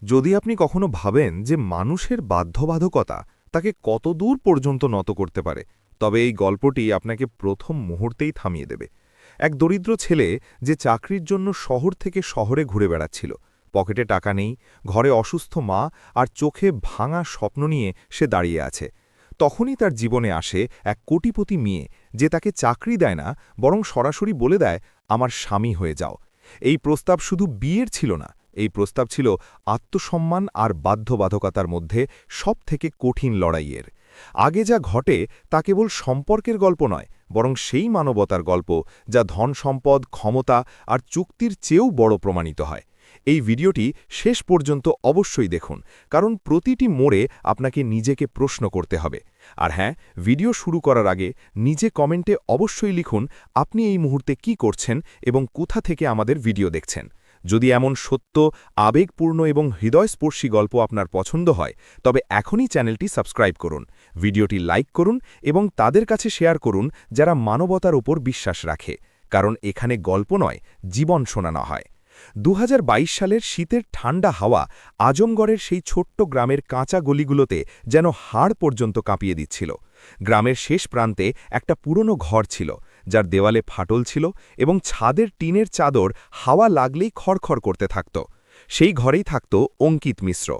যদি আপনি কখনো ভাবেন যে মানুষের বাধ্যবাধকতা তাকে কতদূর পর্যন্ত নত করতে পারে, তবে এই গল্পটি আপনাকে প্রথম মুহূর্তেই থামিয়ে দেবে। এক দরিদ্র ছেলে যে চাকরির জন্য শহর থেকে শহরে ঘুরে বেড়াচ্ছিল, পকেটে টাকা নেই, ঘরে অসুস্থ মা আর চোখে ভাঙা স্বপ্ন নিয়ে সে দাঁড়িয়ে আছে। তখনই তার জীবনে আসে এক কোটিপতি মেয়ে, যে তাকে চাকরি দেয় না, বরং সরাসরি বলে দেয়, আমার স্বামী হয়ে যাও। এই প্রস্তাব শুধু বিয়ের ছিল না, এই প্রস্তাব ছিল আত্মসম্মান আর বাধ্যবাধকতার মধ্যে সবথেকে কঠিন লড়াইয়ের। আগে যা ঘটে তা কেবল সম্পর্কের গল্প নয়, বরং সেই মানবতার গল্প যা ধন সম্পদ, ক্ষমতা আর চুক্তির চেয়েও বড় প্রমাণিত হয়। এই ভিডিওটি শেষ পর্যন্ত অবশ্যই দেখুন, কারণ প্রতিটি মোড়ে আপনাকে নিজেকে প্রশ্ন করতে হবে। আর হ্যাঁ, ভিডিও শুরু করার আগে নিজে কমেন্টে অবশ্যই লিখুন আপনি এই মুহূর্তে কি করছেন এবং কোথা থেকে আমাদের ভিডিও দেখছেন। যদি এমন সত্য, আবেগপূর্ণ এবং হৃদয়স্পর্শী গল্প আপনার পছন্দ হয়, তবে এখনই চ্যানেলটি সাবস্ক্রাইব করুন, ভিডিওটি লাইক করুন এবং তাদের কাছে শেয়ার করুন যারা মানবতার উপর বিশ্বাস রাখে, কারণ এখানে গল্প নয়, জীবন শোনানো হয়। ২০২২ সালের শীতের ঠান্ডা হাওয়া আজমগড়ের সেই ছোট্ট গ্রামের কাঁচা গলিগুলোতে যেন হাড় পর্যন্ত কাঁপিয়ে দিচ্ছিল। গ্রামের শেষ প্রান্তে একটা পুরনো ঘর ছিল, যার দেওয়ালে ফাটল ছিল এবং ছাদের টিনের চাদর হাওয়া লাগলেই খড়খড় করতে থাকত। সেই ঘরেই থাকত অঙ্কিত মিশ্র।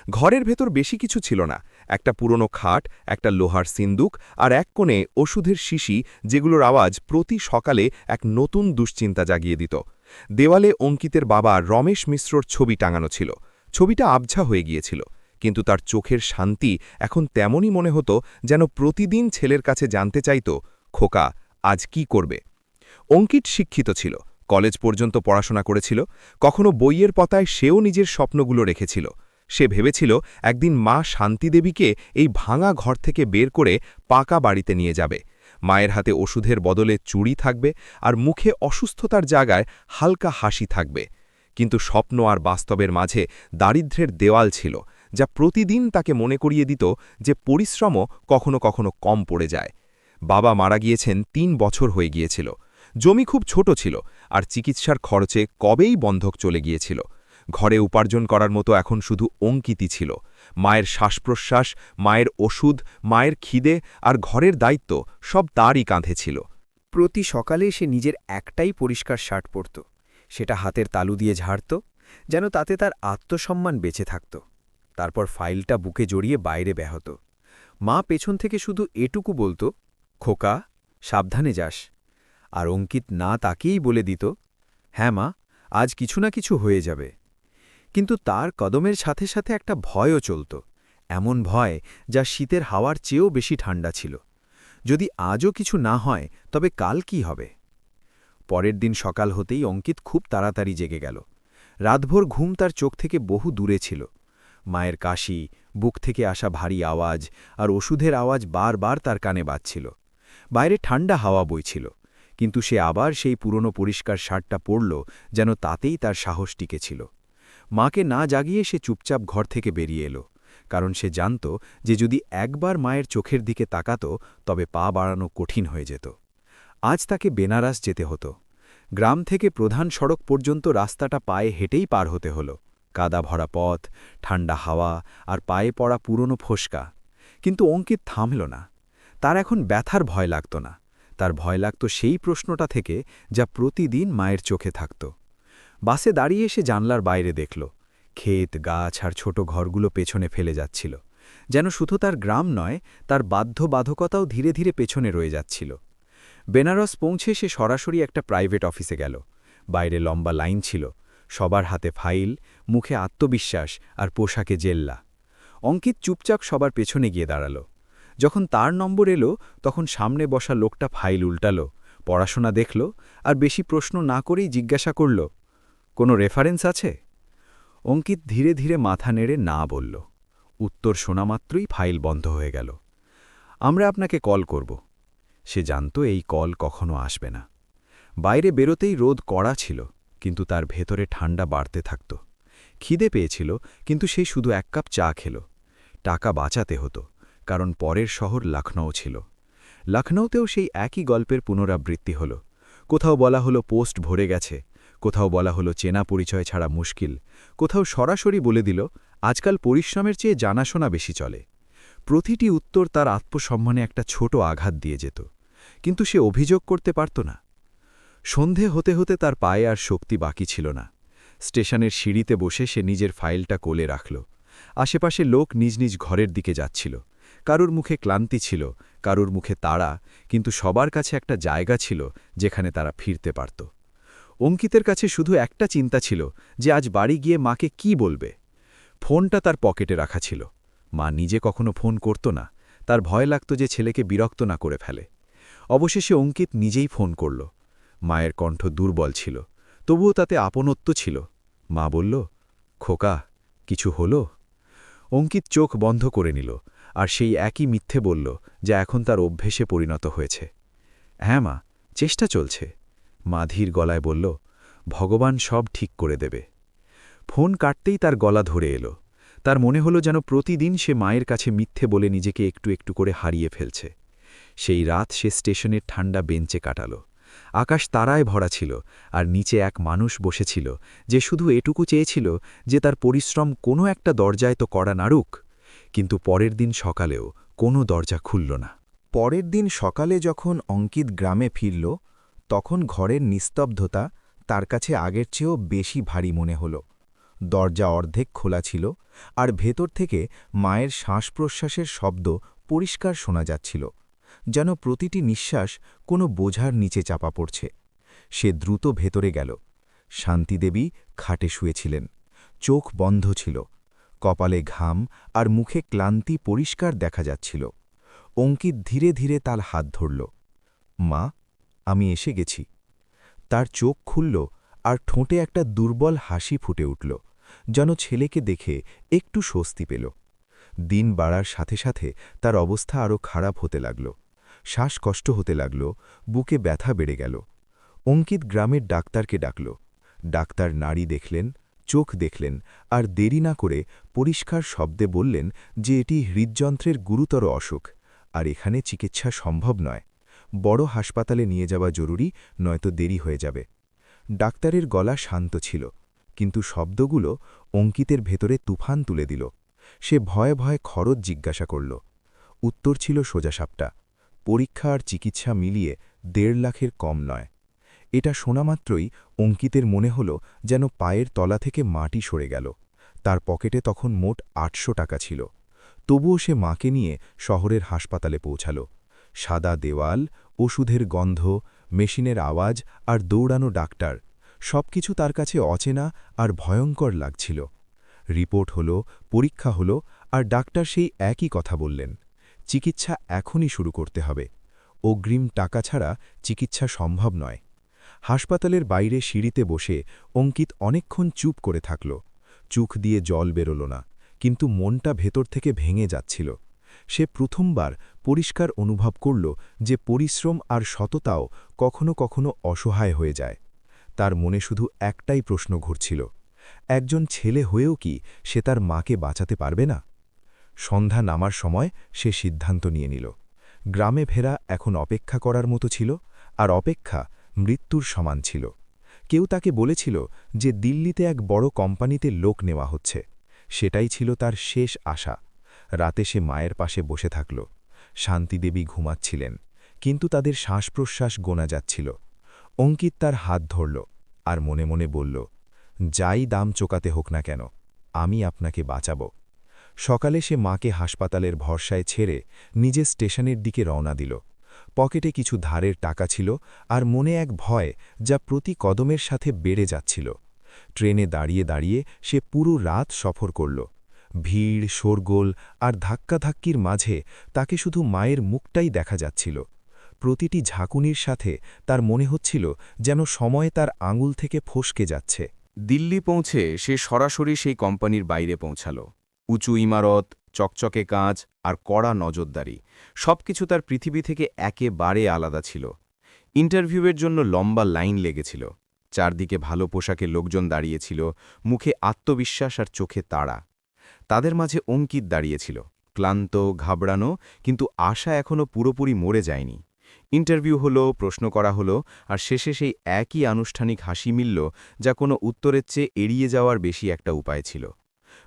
ঘরের ভেতর বেশি কিছু ছিল না, একটা পুরনো খাট, একটা লোহার সিন্দুক আর এক কোণে ওষুধের শিশি, যেগুলোর আওয়াজ প্রতি সকালে এক নতুন দুশ্চিন্তা জাগিয়ে দিত। দেওয়ালে অঙ্কিতের বাবা রমেশ মিশ্রর ছবি টাঙানো ছিল। ছবিটা আবঝা হয়ে গিয়েছিল, কিন্তু তার চোখের শান্তি এখন তেমনই মনে হতো যেন প্রতিদিন ছেলের কাছে জানতে চাইত, খোকা, আজ কি করবে। অঙ্কিত শিক্ষিত ছিল, কলেজ পর্যন্ত পড়াশোনা করেছিল, কখনো বইয়ের পাতায় সেও নিজের স্বপ্নগুলো রেখেছিল। সে ভেবেছিল একদিন মা শান্তিদেবীকে এই ভাঙা ঘর থেকে বের করে পাকা বাড়িতে নিয়ে যাবে। মায়ের হাতে ওষুধের বদলে চুড়ি থাকবে আর মুখে অসুস্থতার জায়গায় হালকা হাসি থাকবে। কিন্তু স্বপ্ন আর বাস্তবের মাঝে দারিদ্র্যের দেওয়াল ছিল, যা প্রতিদিন তাকে মনে করিয়ে দিত যে পরিশ্রমও কখনো কখনো কম পড়ে যায়। বাবা মারা গিয়েছেন ৩ বছর হয়ে গিয়েছিল। জমি খুব ছোট ছিল আর চিকিৎসার খরচে কবেই বন্ধক চলে গিয়েছিল। ঘরে উপার্জন করার মতো এখন শুধু অঙ্কিতই ছিল। মায়ের শ্বাসপ্রশ্বাস, মায়ের ওষুধ, মায়ের খিদে আর ঘরের দায়িত্ব সব তারই কাঁধে ছিল। প্রতি সকালে সে নিজের একটাই পরিষ্কার শার্ট পরত, সেটা হাতের তালু দিয়ে ঝাড়ত, যেন তাতে তার আত্মসম্মান বেঁচে থাকত। তারপর ফাইলটা বুকে জড়িয়ে বাইরে বেহত। মা পেছন থেকে শুধু এটুকু বলতো, খোকা, সাবধানে যাস। আর অঙ্কিত না তাকেই বলে দিত, হ্যাঁ মা, আজ কিছু না কিছু হয়ে যাবে। কিন্তু তার কদমের সাথে সাথে একটা ভয়ও চলত, এমন ভয় যা শীতের হাওয়ার চেয়েও বেশি ঠান্ডা ছিল। যদি আজও কিছু না হয়, তবে কাল কি হবে? পরের দিন সকাল হতেই অঙ্কিত খুব তাড়াতাড়ি জেগে গেল। রাতভর ঘুম তার চোখ থেকে বহু দূরে ছিল। মায়ের কাশি, বুক থেকে আসা ভারী আওয়াজ আর ওষুধের আওয়াজ বারবার তার কানে বাজছিল। বাইরে ঠান্ডা হাওয়া বইছিল, কিন্তু সে আবার সেই পুরনো পরিষ্কার শার্টটা পরল, যেন তাতেই তার সাহস টিকেছিল। মাকে না জাগিয়ে সে চুপচাপ ঘর থেকে বেরিয়ে এলো, কারণ সে জানত যে যদি একবার মায়ের চোখের দিকে তাকাত, তবে পা বাড়ানো কঠিন হয়ে যেত। আজ তাকে বেনারস যেতে হতো। গ্রাম থেকে প্রধান সড়ক পর্যন্ত রাস্তাটা পায়ে হেঁটেই পার হতে হলো। কাদা ভরা পথ, ঠান্ডা হাওয়া আর পায়ে পড়া পুরনো ফোসকা। কিন্তু অঙ্কিত থামল না। তার এখন ব্যথার ভয় লাগত না, তার ভয় লাগত সেই প্রশ্নটা থেকে যা প্রতিদিন মায়ের চোখে থাকত। বাসে দাঁড়িয়ে সে জানলার বাইরে দেখল, ক্ষেত, গাছ আর ছোট ঘরগুলো পেছনে ফেলে যাচ্ছিল, যেন শুধু তার গ্রাম নয়, তার বাধ্যবাধকতাও ধীরে ধীরে পেছনে রয়ে যাচ্ছিল। বেনারস পৌঁছে সে সরাসরি একটা প্রাইভেট অফিসে গেল। বাইরে লম্বা লাইন ছিল, সবার হাতে ফাইল, মুখে আত্মবিশ্বাস আর পোশাকে জেল্লা। অঙ্কিত চুপচাপ সবার পেছনে গিয়ে দাঁড়াল। যখন তার নম্বর এলো, তখন সামনে বসা লোকটা ফাইল উল্টাল, পড়াশোনা দেখল আর বেশি প্রশ্ন না করেই জিজ্ঞাসা করল, কোনো রেফারেন্স আছে? অঙ্কিত ধীরে ধীরে মাথা নেড়ে না বলল। উত্তর শোনামাত্রই ফাইল বন্ধ হয়ে গেল। আমরা আপনাকে কল করব। সে জানত এই কল কখনো আসবে না। বাইরে বেরোতেই রোদ কড়া ছিল, কিন্তু তার ভেতরে ঠান্ডা বাড়তে থাকত। খিদে পেয়েছিল, কিন্তু সে শুধু 1 কাপ চা খেল। টাকা বাঁচাতে হতো, কারণ পরের শহর লখনৌ ছিল। লখনৌতেও সেই একই গল্পের পুনরাবৃত্তি হল। কোথাও বলা হলো পোস্ট ভরে গেছে, কোথাও বলা হলো চেনা পরিচয় ছাড়া মুশকিল, কোথাও সরাসরি বলে দিল আজকাল পরিশ্রমের চেয়ে জানাশোনা বেশি চলে। প্রতিটি উত্তর তার আত্মসম্মানে একটা ছোট আঘাত দিয়ে যেত, কিন্তু সে অভিযোগ করতে পারত না। সন্ধে হতে হতে তার পায়ে আর শক্তি বাকি ছিল না। স্টেশনের সিঁড়িতে বসে সে নিজের ফাইলটা কোলে রাখল। আশেপাশে লোক নিজ নিজ ঘরের দিকে যাচ্ছিল। কারুর মুখে ক্লান্তি ছিল, কারুর মুখে তাড়া, কিন্তু সবার কাছে একটা জায়গা ছিল যেখানে তারা ফিরতে পারত। অঙ্কিতের কাছে শুধু একটা চিন্তা ছিল যে আজ বাড়ি গিয়ে মাকে কি বলবে। ফোনটা তার পকেটে রাখা ছিল। মা নিজে কখনো ফোন করত না, তার ভয় লাগত যে ছেলেকে বিরক্ত না করে ফেলে। অবশেষে অঙ্কিত নিজেই ফোন করল। মায়ের কণ্ঠ দুর্বল ছিল, তবুও তাতে আপনত্ব ছিল। মা বলল, খোকা, কিছু হলো? অঙ্কিত চোখ বন্ধ করে নিল, আর সেই একই মিথ্যে বলল যা এখন তার অভ্যেসে পরিণত হয়েছে। হ্যাঁ মা, চেষ্টা চলছে। মা ধীর গলায় বলল, ভগবান সব ঠিক করে দেবে। ফোন কাটতেই তার গলা ধরে এলো। তার মনে হলো যেন প্রতিদিন সে মায়ের কাছে মিথ্যে বলে নিজেকে একটু একটু করে হারিয়ে ফেলছে। সেই রাত সে স্টেশনের ঠান্ডা বেঞ্চে কাটাল। আকাশ তারায় ভরা ছিল, আর নিচে এক মানুষ বসেছিল যে শুধু এটুকু চেয়েছিল যে তার পরিশ্রম কোনো একটা দরজায় তো কড়া নাড়ুক। কিন্তু পরের দিন সকালেও কোনো দরজা খুলল না। পরের দিন সকালে যখন অঙ্কিত গ্রামে ফিরল, তখন ঘরের নিস্তব্ধতা তার কাছে আগের চেয়েও বেশি ভারী মনে হল। দরজা অর্ধেক খোলা ছিল, আর ভেতর থেকে মায়ের শ্বাসপ্রশ্বাসের শব্দ পরিষ্কার শোনা যাচ্ছিল, যেন প্রতিটি নিঃশ্বাস কোনো বোঝার নিচে চাপা পড়ছে। সে দ্রুত ভেতরে গেল। শান্তিদেবী খাটে শুয়েছিলেন, চোখ বন্ধ ছিল, কপালে ঘাম আর মুখে ক্লান্তি পরিষ্কার দেখা যাচ্ছিল। অঙ্কিত ধীরে ধীরে তার হাত ধরল। মা, আমি এসে গেছি। তার চোখ খুলল, আর ঠোঁটে একটা দুর্বল হাসি ফুটে উঠল, যেন ছেলেকে দেখে একটু স্বস্তি পেল। দিন বাড়ার সাথে সাথে তার অবস্থা আরও খারাপ হতে লাগল। শ্বাসকষ্ট হতে লাগল, বুকে ব্যথা বেড়ে গেল। অঙ্কিত গ্রামের ডাক্তারকে ডাকল। ডাক্তার নাড়ি দেখলেন, চোখ দেখলেন, আর দেরি না করে পরিষ্কার শব্দে বললেন যে এটি হৃদযন্ত্রের গুরুতর অসুখ, আর এখানে চিকিৎসা সম্ভব নয়। বড় হাসপাতালে নিয়ে যাওয়া জরুরি, নয়তো দেরি হয়ে যাবে। ডাক্তারের গলা শান্ত ছিল, কিন্তু শব্দগুলো অঙ্কিতের ভেতরে তুফান তুলে দিল। সে ভয়ে ভয়ে খরচ জিজ্ঞাসা করল। উত্তর ছিল সোজাসাপটা, পরীক্ষা আর চিকিৎসা মিলিয়ে ১.৫ লাখের কম নয়। এটা শোনামাত্রই অঙ্কিতের মনে হল যেন পায়ের তলা থেকে মাটি সরে গেল। তার পকেটে তখন মোট ৮০০ টাকা ছিল। তবুও সে মাকে নিয়ে শহরের হাসপাতালে পৌঁছাল। সাদা দেওয়াল, ওষুধের গন্ধ, মেশিনের আওয়াজ আর দৌড়ানো ডাক্তার, সবকিছু তার কাছে অচেনা আর ভয়ঙ্কর লাগছিল। রিপোর্ট হলো, পরীক্ষা হলো, আর ডাক্তার সেই একই কথা বললেন, চিকিৎসা এখনই শুরু করতে হবে। অগ্রিম টাকা ছাড়া চিকিৎসা সম্ভব নয়। হাসপাতালের বাইরে সিঁড়িতে বসে অঙ্কিত অনেকক্ষণ চুপ করে থাকল। চোখ দিয়ে জল বেরোল না, কিন্তু মনটা ভেতর থেকে ভেঙে যাচ্ছিল। সে প্রথমবার পরিষ্কার অনুভব করল যে পরিশ্রম আর সততাও কখনো কখনো অসহায় হয়ে যায়। তার মনে শুধু একটাই প্রশ্ন ঘুরছিল, একজন ছেলে হয়েও কি সে তার মাকে বাঁচাতে পারবে না? সন্ধ্যা নামার সময় সে সিদ্ধান্ত নিয়ে নিল। গ্রামে ফেরা এখন অপেক্ষা করার মতো ছিল, আর অপেক্ষা মৃত্যুর সমান ছিল। কেউ তাকে বলেছিল যে দিল্লিতে এক বড় কোম্পানিতে লোক নেওয়া হচ্ছে। সেটাই ছিল তার শেষ আশা। রাতে সে মায়ের পাশে বসে থাকল। শান্তিদেবী ঘুমাচ্ছিলেন, কিন্তু তাদের শ্বাসপ্রশ্বাস গোনা যাচ্ছিল। অঙ্কিত তার হাত ধরল, আর মনে মনে বলল, যাই দাম চোকাতে হোক না কেন, আমি আপনাকে বাঁচাব। সকালে সে মাকে হাসপাতালের ভরসায় ছেড়ে নিজে স্টেশনের দিকে রওনা দিল। পকেটে কিছু ধারের টাকা ছিল, আর মনে এক ভয় যা প্রতি কদমের সাথে বেড়ে যাচ্ছিল। ট্রেনে দাঁড়িয়ে দাঁড়িয়ে সে পুরো রাত সফর করল। ভিড়, শোরগোল আর ধাক্কাধাক্কির মাঝে তাকে শুধু মায়ের মুখটাই দেখা যাচ্ছিল। প্রতিটি ঝাঁকুনির সাথে তার মনে হচ্ছিল যেন সময় তার আঙুল থেকে ফসকে যাচ্ছে। দিল্লি পৌঁছে সে সরাসরি সেই কোম্পানির বাইরে পৌঁছাল। উঁচু ইমারত, চকচকে কাঁচ আর কড়া নজরদারি, সবকিছু তার পৃথিবী থেকে একেবারে আলাদা ছিল। ইন্টারভিউয়ের জন্য লম্বা লাইন লেগেছিল। চারদিকে ভালো পোশাকে লোকজন দাঁড়িয়েছিল, মুখে আত্মবিশ্বাস আর চোখে তাড়া। তাদের মাঝে অঙ্কিত দাঁড়িয়েছিল, ক্লান্ত, ঘাবড়ানো, কিন্তু আশা এখনও পুরোপুরি মরে যায়নি। ইন্টারভিউ হলো, প্রশ্ন করা হলো, আর শেষে সেই একই আনুষ্ঠানিক হাসি মিলল, যা কোনো উত্তরের চেয়ে এড়িয়ে যাওয়ার বেশি একটা উপায় ছিল।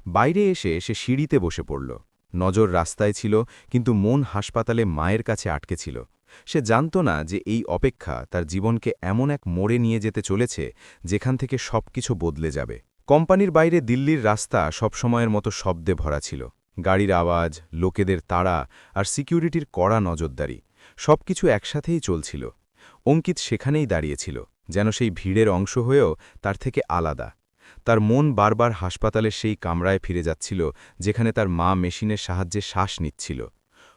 বাইরে এসে সে সিঁড়িতে বসে পড়ল। নজর রাস্তায় ছিল, কিন্তু মন হাসপাতালে মায়ের কাছে আটকে ছিল। সে জানত না যে এই অপেক্ষা তার জীবনকে এমন এক মোড়ে নিয়ে যেতে চলেছে যেখান থেকে সবকিছু বদলে যাবে। কোম্পানির বাইরে দিল্লির রাস্তা সবসময়ের মতো শব্দে ভরা ছিল। গাড়ির আওয়াজ, লোকেদের তাড়া আর সিকিউরিটির কড়া নজরদারি সবকিছু একসাথেই চলছিল। অঙ্কিত সেখানেই দাঁড়িয়েছিল, যেন সেই ভিড়ের অংশ হয়েও তার থেকে আলাদা। তার মন বারবার হাসপাতালের সেই কামরায় ফিরে যাচ্ছিল, যেখানে তার মা মেশিনের সাহায্যে শ্বাস নিচ্ছিল।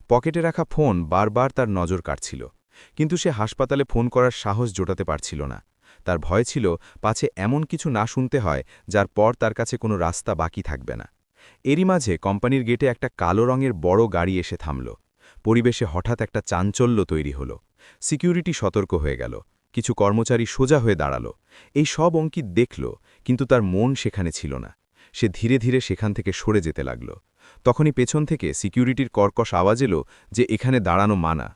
পকেটে রাখা ফোন বারবার তার নজর কাটছিল, কিন্তু সে হাসপাতালে ফোন করার সাহস জোটাতে পারছিল না। তার ভয় ছিল পাছে এমন কিছু না শুনতে হয় যার পর তার কাছে কোনো রাস্তা বাকি থাকবে না। এরই মাঝে কোম্পানির গেটে একটা কালো রঙের বড় গাড়ি এসে থামল। পরিবেশে হঠাৎ একটা চাঞ্চল্য তৈরি হল। সিকিউরিটি সতর্ক হয়ে গেল, কিছু কর্মচারী সোজা হয়ে দাঁড়াল। এই সব অঙ্কিত দেখল, কিন্তু তার মন সেখানে ছিল না। সে ধীরে ধীরে সেখান থেকে সরে যেতে লাগল। তখনই পেছন থেকে সিকিউরিটির কর্কশ আওয়াজ এলো যে এখানে দাঁড়ানো মানা।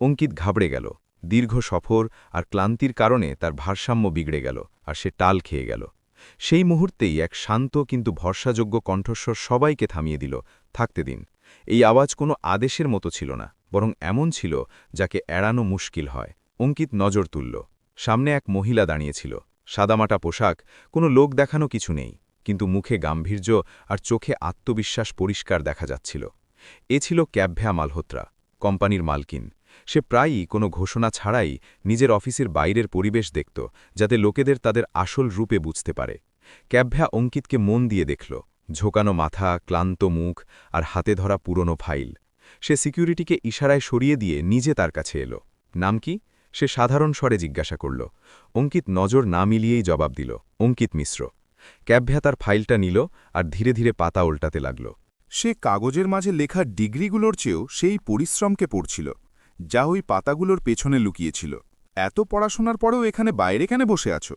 অঙ্কিত ঘাবড়ে গেল। দীর্ঘ সফর আর ক্লান্তির কারণে তার ভারসাম্য বিগড়ে গেল, আর সে টাল খেয়ে গেল। সেই মুহূর্তেই এক শান্ত কিন্তু ভরসাযোগ্য কণ্ঠস্বর সবাইকে থামিয়ে দিল, থাকতে দিন। এই আওয়াজ কোনো আদেশের মতো ছিল না, বরং এমন ছিল যাকে এড়ানো মুশকিল হয়। অঙ্কিত নজর তুলল। সামনে এক মহিলা দাঁড়িয়েছিল, সাদামাটা পোশাক, কোনো লোক দেখানো কিছু নেই, কিন্তু মুখে গাম্ভীর্য আর চোখে আত্মবিশ্বাস পরিষ্কার দেখা যাচ্ছিল। এ ছিল ক্যাভ্যা মালহোত্রা, কোম্পানির মালকিন। সে প্রায়ই কোনো ঘোষণা ছাড়াই নিজের অফিসের বাইরের পরিবেশ দেখত, যাতে লোকেদের তাদের আসল রূপে বুঝতে পারে। ক্যাভ্যা অঙ্কিতকে মন দিয়ে দেখল, ঝোকানো মাথা, ক্লান্ত মুখ আর হাতে ধরা পুরনো ফাইল। সে সিকিউরিটিকে ইশারায় সরিয়ে দিয়ে নিজে তার কাছে এলো। নাম কি? সে সাধারণ স্বরে জিজ্ঞাসা করল। অঙ্কিত নজর না মিলিয়েই জবাব দিল, অঙ্কিত মিশ্র। ক্যাভ্যা তার ফাইলটা নিল আর ধীরে ধীরে পাতা উল্টাতে লাগল। সে কাগজের মাঝে লেখা ডিগ্রিগুলোর চেয়েও সেই পরিশ্রমকে পড়ছিল, যা ওই পাতাগুলোর পেছনে লুকিয়েছিল। এত পড়াশোনার পরেও এখানে বাইরে কেন বসে আছো?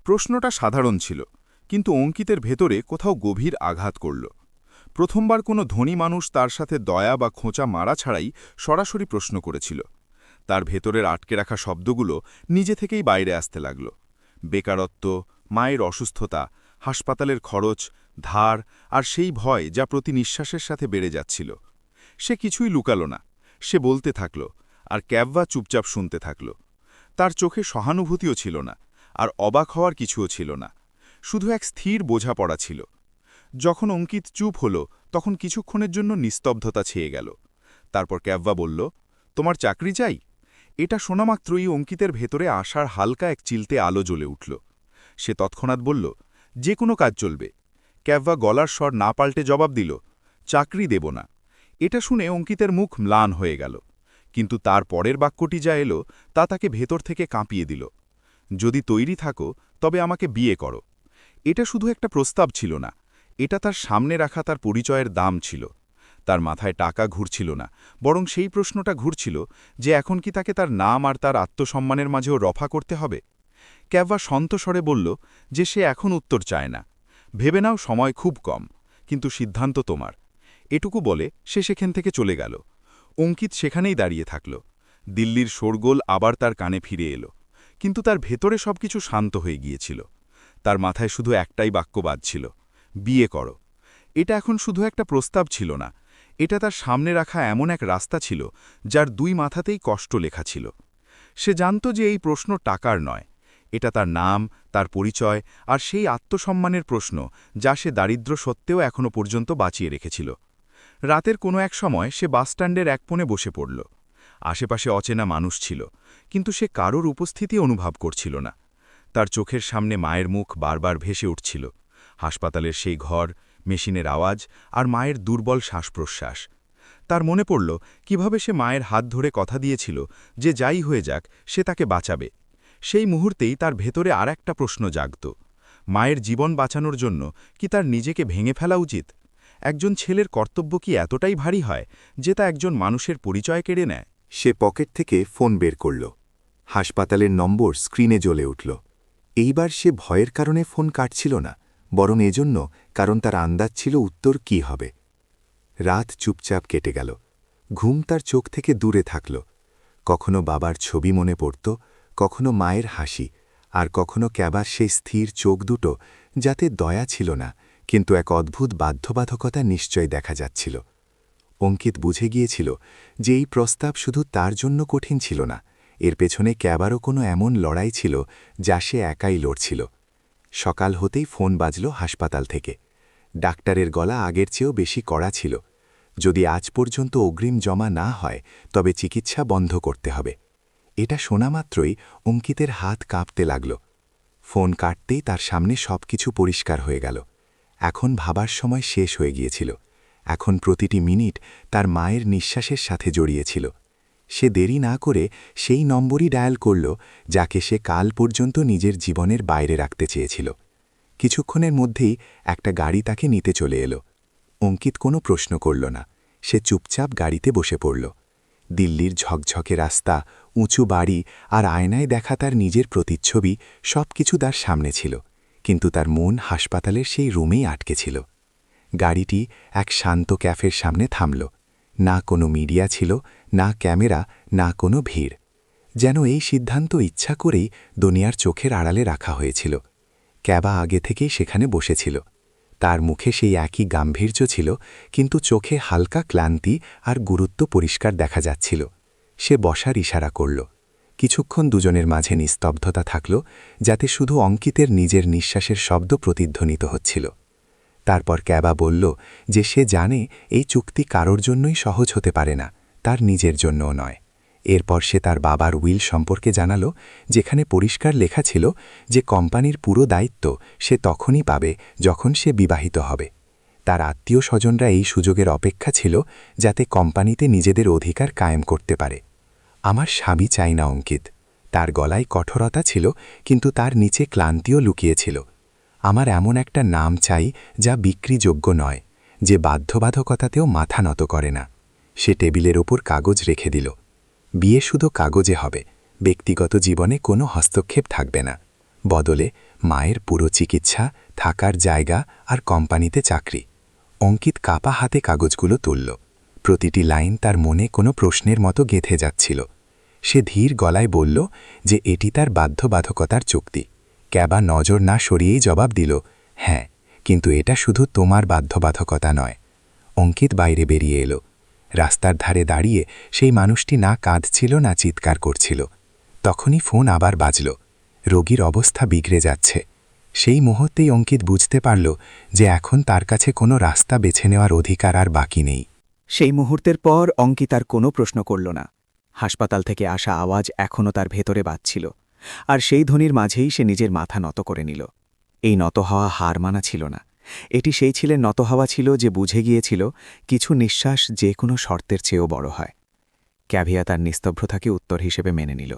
প্রশ্নটা সাধারণ ছিল, কিন্তু অঙ্কিতের ভেতরে কোথাও গভীর আঘাত করল। প্রথমবার কোনো ধনী মানুষ তার সাথে দয়া বা খোঁচা মারা ছাড়াই সরাসরি প্রশ্ন করেছিল। তার ভেতরের আটকে রাখা শব্দগুলো নিজে থেকেই বাইরে আসতে লাগল। বেকারত্ব, মায়ের অসুস্থতা, হাসপাতালের খরচ, ধার আর সেই ভয় যা প্রতি নিঃশ্বাসের সাথে বেড়ে যাচ্ছিল। সে কিছুই লুকাল না, সে বলতে থাকল, আর ক্যাভ্যা চুপচাপ শুনতে থাকল। তার চোখে সহানুভূতিও ছিল না, আর অবাক হওয়ার কিছুও ছিল না, শুধু এক স্থির বোঝাপড়া ছিল। যখন অঙ্কিত চুপ হল, তখন কিছুক্ষণের জন্য নিস্তব্ধতা ছেয়ে গেল। তারপর ক্যাভ্যা বলল, তোমার চাকরি চাই? এটা শোনামাত্রই অঙ্কিতের ভেতরে আশার হালকা এক চিলতে আলো জ্বলে উঠল। সে তৎক্ষণাৎ বলল, যে কোনো কাজ চলবে। ক্যাভ্যা গলার স্বর না পাল্টে জবাব দিল, চাকরি দেব না। এটা শুনে অঙ্কিতের মুখ ম্লান হয়ে গেল, কিন্তু তার পরের বাক্যটি যা এলো তা তাকে ভেতর থেকে কাঁপিয়ে দিল। যদি তৈরি থাকো, তবে আমাকে বিয়ে করো। এটা শুধু একটা প্রস্তাব ছিল না, এটা তার সামনে রাখা তার পরিচয়ের দাম ছিল। তার মাথায় টাকা ঘুরছিল না, বরং সেই প্রশ্নটা ঘুরছিল যে এখন কি তাকে তার নাম আর তার আত্মসম্মানের মাঝেও রফা করতে হবে। ক্যাভ্যা সন্তস্বরে বলল যে সে এখন উত্তর চায় না। ভেবে নাও, সময় খুব কম, কিন্তু সিদ্ধান্ত তোমার। এটুকু বলে সে সেখান থেকে চলে গেল। অঙ্কিত সেখানেই দাঁড়িয়ে থাকল। দিল্লির শোরগোল আবার তার কানে ফিরে এলো, কিন্তু তার ভেতরে সবকিছু শান্ত হয়ে গিয়েছিল। তার মাথায় শুধু একটাই বাক্য বাজছিল, বিয়ে করো। এটা এখন শুধু একটা প্রস্তাব ছিল না, এটা তার সামনে রাখা এমন এক রাস্তা ছিল যার দুই মাথাতেই কষ্ট লেখা ছিল। সে জানত যে এই প্রশ্ন টাকার নয়, এটা তার নাম, তার পরিচয় আর সেই আত্মসম্মানের প্রশ্ন যা সে দারিদ্র সত্ত্বেও এখনও পর্যন্ত বাঁচিয়ে রেখেছিল। রাতের কোনো এক সময় সে বাসস্ট্যান্ডের এক কোণে বসে পড়ল। আশেপাশে অচেনা মানুষ ছিল, কিন্তু সে কারোর উপস্থিতি অনুভব করছিল না। তার চোখের সামনে মায়ের মুখ বারবার ভেসে উঠছিল, হাসপাতালের সেই ঘর, মেশিনের আওয়াজ আর মায়ের দুর্বল শ্বাসপ্রশ্বাস। তার মনে পড়ল কিভাবে সে মায়ের হাত ধরে কথা দিয়েছিল যে যাই হয়ে যাক সে তাকে বাঁচাবে। সেই মুহূর্তেই তার ভেতরে আর একটা প্রশ্ন জাগত, মায়ের জীবন বাঁচানোর জন্য কি তার নিজেকে ভেঙে ফেলা উচিত? একজন ছেলের কর্তব্য কি এতটাই ভারী হয় যে তা একজন মানুষের পরিচয় কেড়ে নেয়? সে পকেট থেকে ফোন বের করল। হাসপাতালের নম্বর স্ক্রিনে জ্বলে উঠল। এইবার সে ভয়ের কারণে ফোন কাটছিল না, বরং এজন্য কারণ তার আন্দাজ ছিল উত্তর কী হবে। রাত চুপচাপ কেটে গেল। ঘুম তার চোখ থেকে দূরে থাকল। কখনো বাবার ছবি মনে পড়ত, কখনো মায়ের হাসি, আর কখনো ক্যাবার সেই স্থির চোখ দুটো, যাতে দয়া ছিল না, কিন্তু এক অদ্ভুত বাধ্যবাধকতা নিশ্চয় দেখা যাচ্ছিল। অঙ্কিত বুঝে গিয়েছিল যে এই প্রস্তাব শুধু তার জন্য কঠিন ছিল না, এর পেছনে ক্যাবারও কোনো এমন লড়াই ছিল যা সে একাই লড়ছিল। সকাল হতেই ফোন বাজল হাসপাতাল থেকে। ডাক্তারের গলা আগের চেয়েও বেশি কড়া ছিল। যদি আজ পর্যন্ত অগ্রিম জমা না হয় তবে চিকিৎসা বন্ধ করতে হবে। এটা শোনা মাত্রই অঙ্কিতের হাত কাঁপতে লাগল। ফোন কাটতেই তার সামনে সবকিছু পরিষ্কার হয়ে গেল। এখন ভাবার সময় শেষ হয়ে গিয়েছিল। এখন প্রতিটি মিনিট তার মায়ের নিঃশ্বাসের সাথে জড়িয়েছিল। সে দেরি না করে সেই নম্বরই ডায়াল করল যাকে সে কাল পর্যন্ত নিজের জীবনের বাইরে রাখতে চেয়েছিল। কিছুক্ষণের মধ্যেই একটা গাড়ি তাকে নিতে চলে এলো। অঙ্কিত কোনো প্রশ্ন করল না, সে চুপচাপ গাড়িতে বসে পড়ল। দিল্লির ঝকঝকে রাস্তা, উঁচু বাড়ি আর আয়নায় দেখা তার নিজের প্রতিচ্ছবি সবকিছু তার সামনে ছিল, কিন্তু তার মন হাসপাতালের সেই রুমেই আটকে ছিল। গাড়িটি এক শান্ত ক্যাফের সামনে থামল। না কোনো মিডিয়া ছিল, না ক্যামেরা, না কোনো ভিড়। যেন এই সিদ্ধান্ত ইচ্ছা করেই দুনিয়ার চোখের আড়ালে রাখা হয়েছিল। ক্যাবা আগে থেকেই সেখানে বসেছিল। তার মুখে সেই একই গাম্ভীর্য ছিল, কিন্তু চোখে হালকা ক্লান্তি আর গুরুত্ব পরিষ্কার দেখা যাচ্ছিল। সে বসার ইশারা করল। কিছুক্ষণ দুজনের মাঝে নিস্তব্ধতা থাকল, যাতে শুধু অঙ্কিতের নিজের নিঃশ্বাসের শব্দ প্রতিধ্বনিত হচ্ছিল। তারপর ক্যাবা বলল যে সে জানে এই চুক্তি কারোর জন্যই সহজ হতে পারে না, তার নিজের জন্যও নয়। এরপর সে তার বাবার উইল সম্পর্কে জানাল, যেখানে পরিষ্কার লেখা ছিল যে কোম্পানির পুরো দায়িত্ব সে তখনই পাবে যখন সে বিবাহিত হবে। তার আত্মীয় স্বজনরা এই সুযোগের অপেক্ষা ছিল যাতে কোম্পানিতে নিজেদের অধিকার কায়েম করতে পারে। আমার স্বামী চাই না অঙ্কিত। তার গলায় কঠোরতা ছিল, কিন্তু তার নিচে ক্লান্তিও লুকিয়েছিল। আমার এমন একটা নাম চাই যা বিক্রিযোগ্য নয়, যে বাধ্যবাধকতাতেও মাথা নত করে না। সে টেবিলের ওপর কাগজ রেখে দিল। বিয়ে শুধু কাগজে হবে, ব্যক্তিগত জীবনে কোনো হস্তক্ষেপ থাকবে না। বদলে মায়ের পুরো চিকিৎসা, থাকার জায়গা আর কোম্পানিতে চাকরি। অঙ্কিত কাপা হাতে কাগজগুলো তুলল। প্রতিটি লাইন তার মনে কোনো প্রশ্নের মতো গেঁথে যাচ্ছিল। সে ধীর গলায় বলল যে এটি তার বাধ্যবাধকতার চুক্তি। ক্যাবা নজর না সরিয়েই জবাব দিল, হ্যাঁ, কিন্তু এটা শুধু তোমার বাধ্যবাধকতা নয়। অঙ্কিত বাইরে বেরিয়ে এলো। রাস্তার ধারে দাঁড়িয়ে সেই মানুষটি না কাঁদছিল না চিৎকার করছিল। তখনই ফোন আবার বাজল। রোগীর অবস্থা বিগড়ে যাচ্ছে। সেই মুহূর্তেই অঙ্কিত বুঝতে পারল যে এখন তার কাছে কোনো রাস্তা বেছে নেওয়ার অধিকার আর বাকি নেই। সেই মুহূর্তের পর অঙ্কিত আর কোনো প্রশ্ন করল না। হাসপাতাল থেকে আসা আওয়াজ এখনও তার ভেতরে বাজছিল, আর সেই ধ্বনির মাঝেই সে নিজের মাথা নত করে নিল। এই নত হওয়া হার মানা ছিল না, এটি সেই ছেলের নত হওয়া ছিল যে বুঝে গিয়েছিল কিছু নিঃশ্বাস যে কোনো শর্তের চেয়েও বড় হয়। ক্যাভিয়া তার নিস্তব্ধতাকে উত্তর হিসেবে মেনে নিল।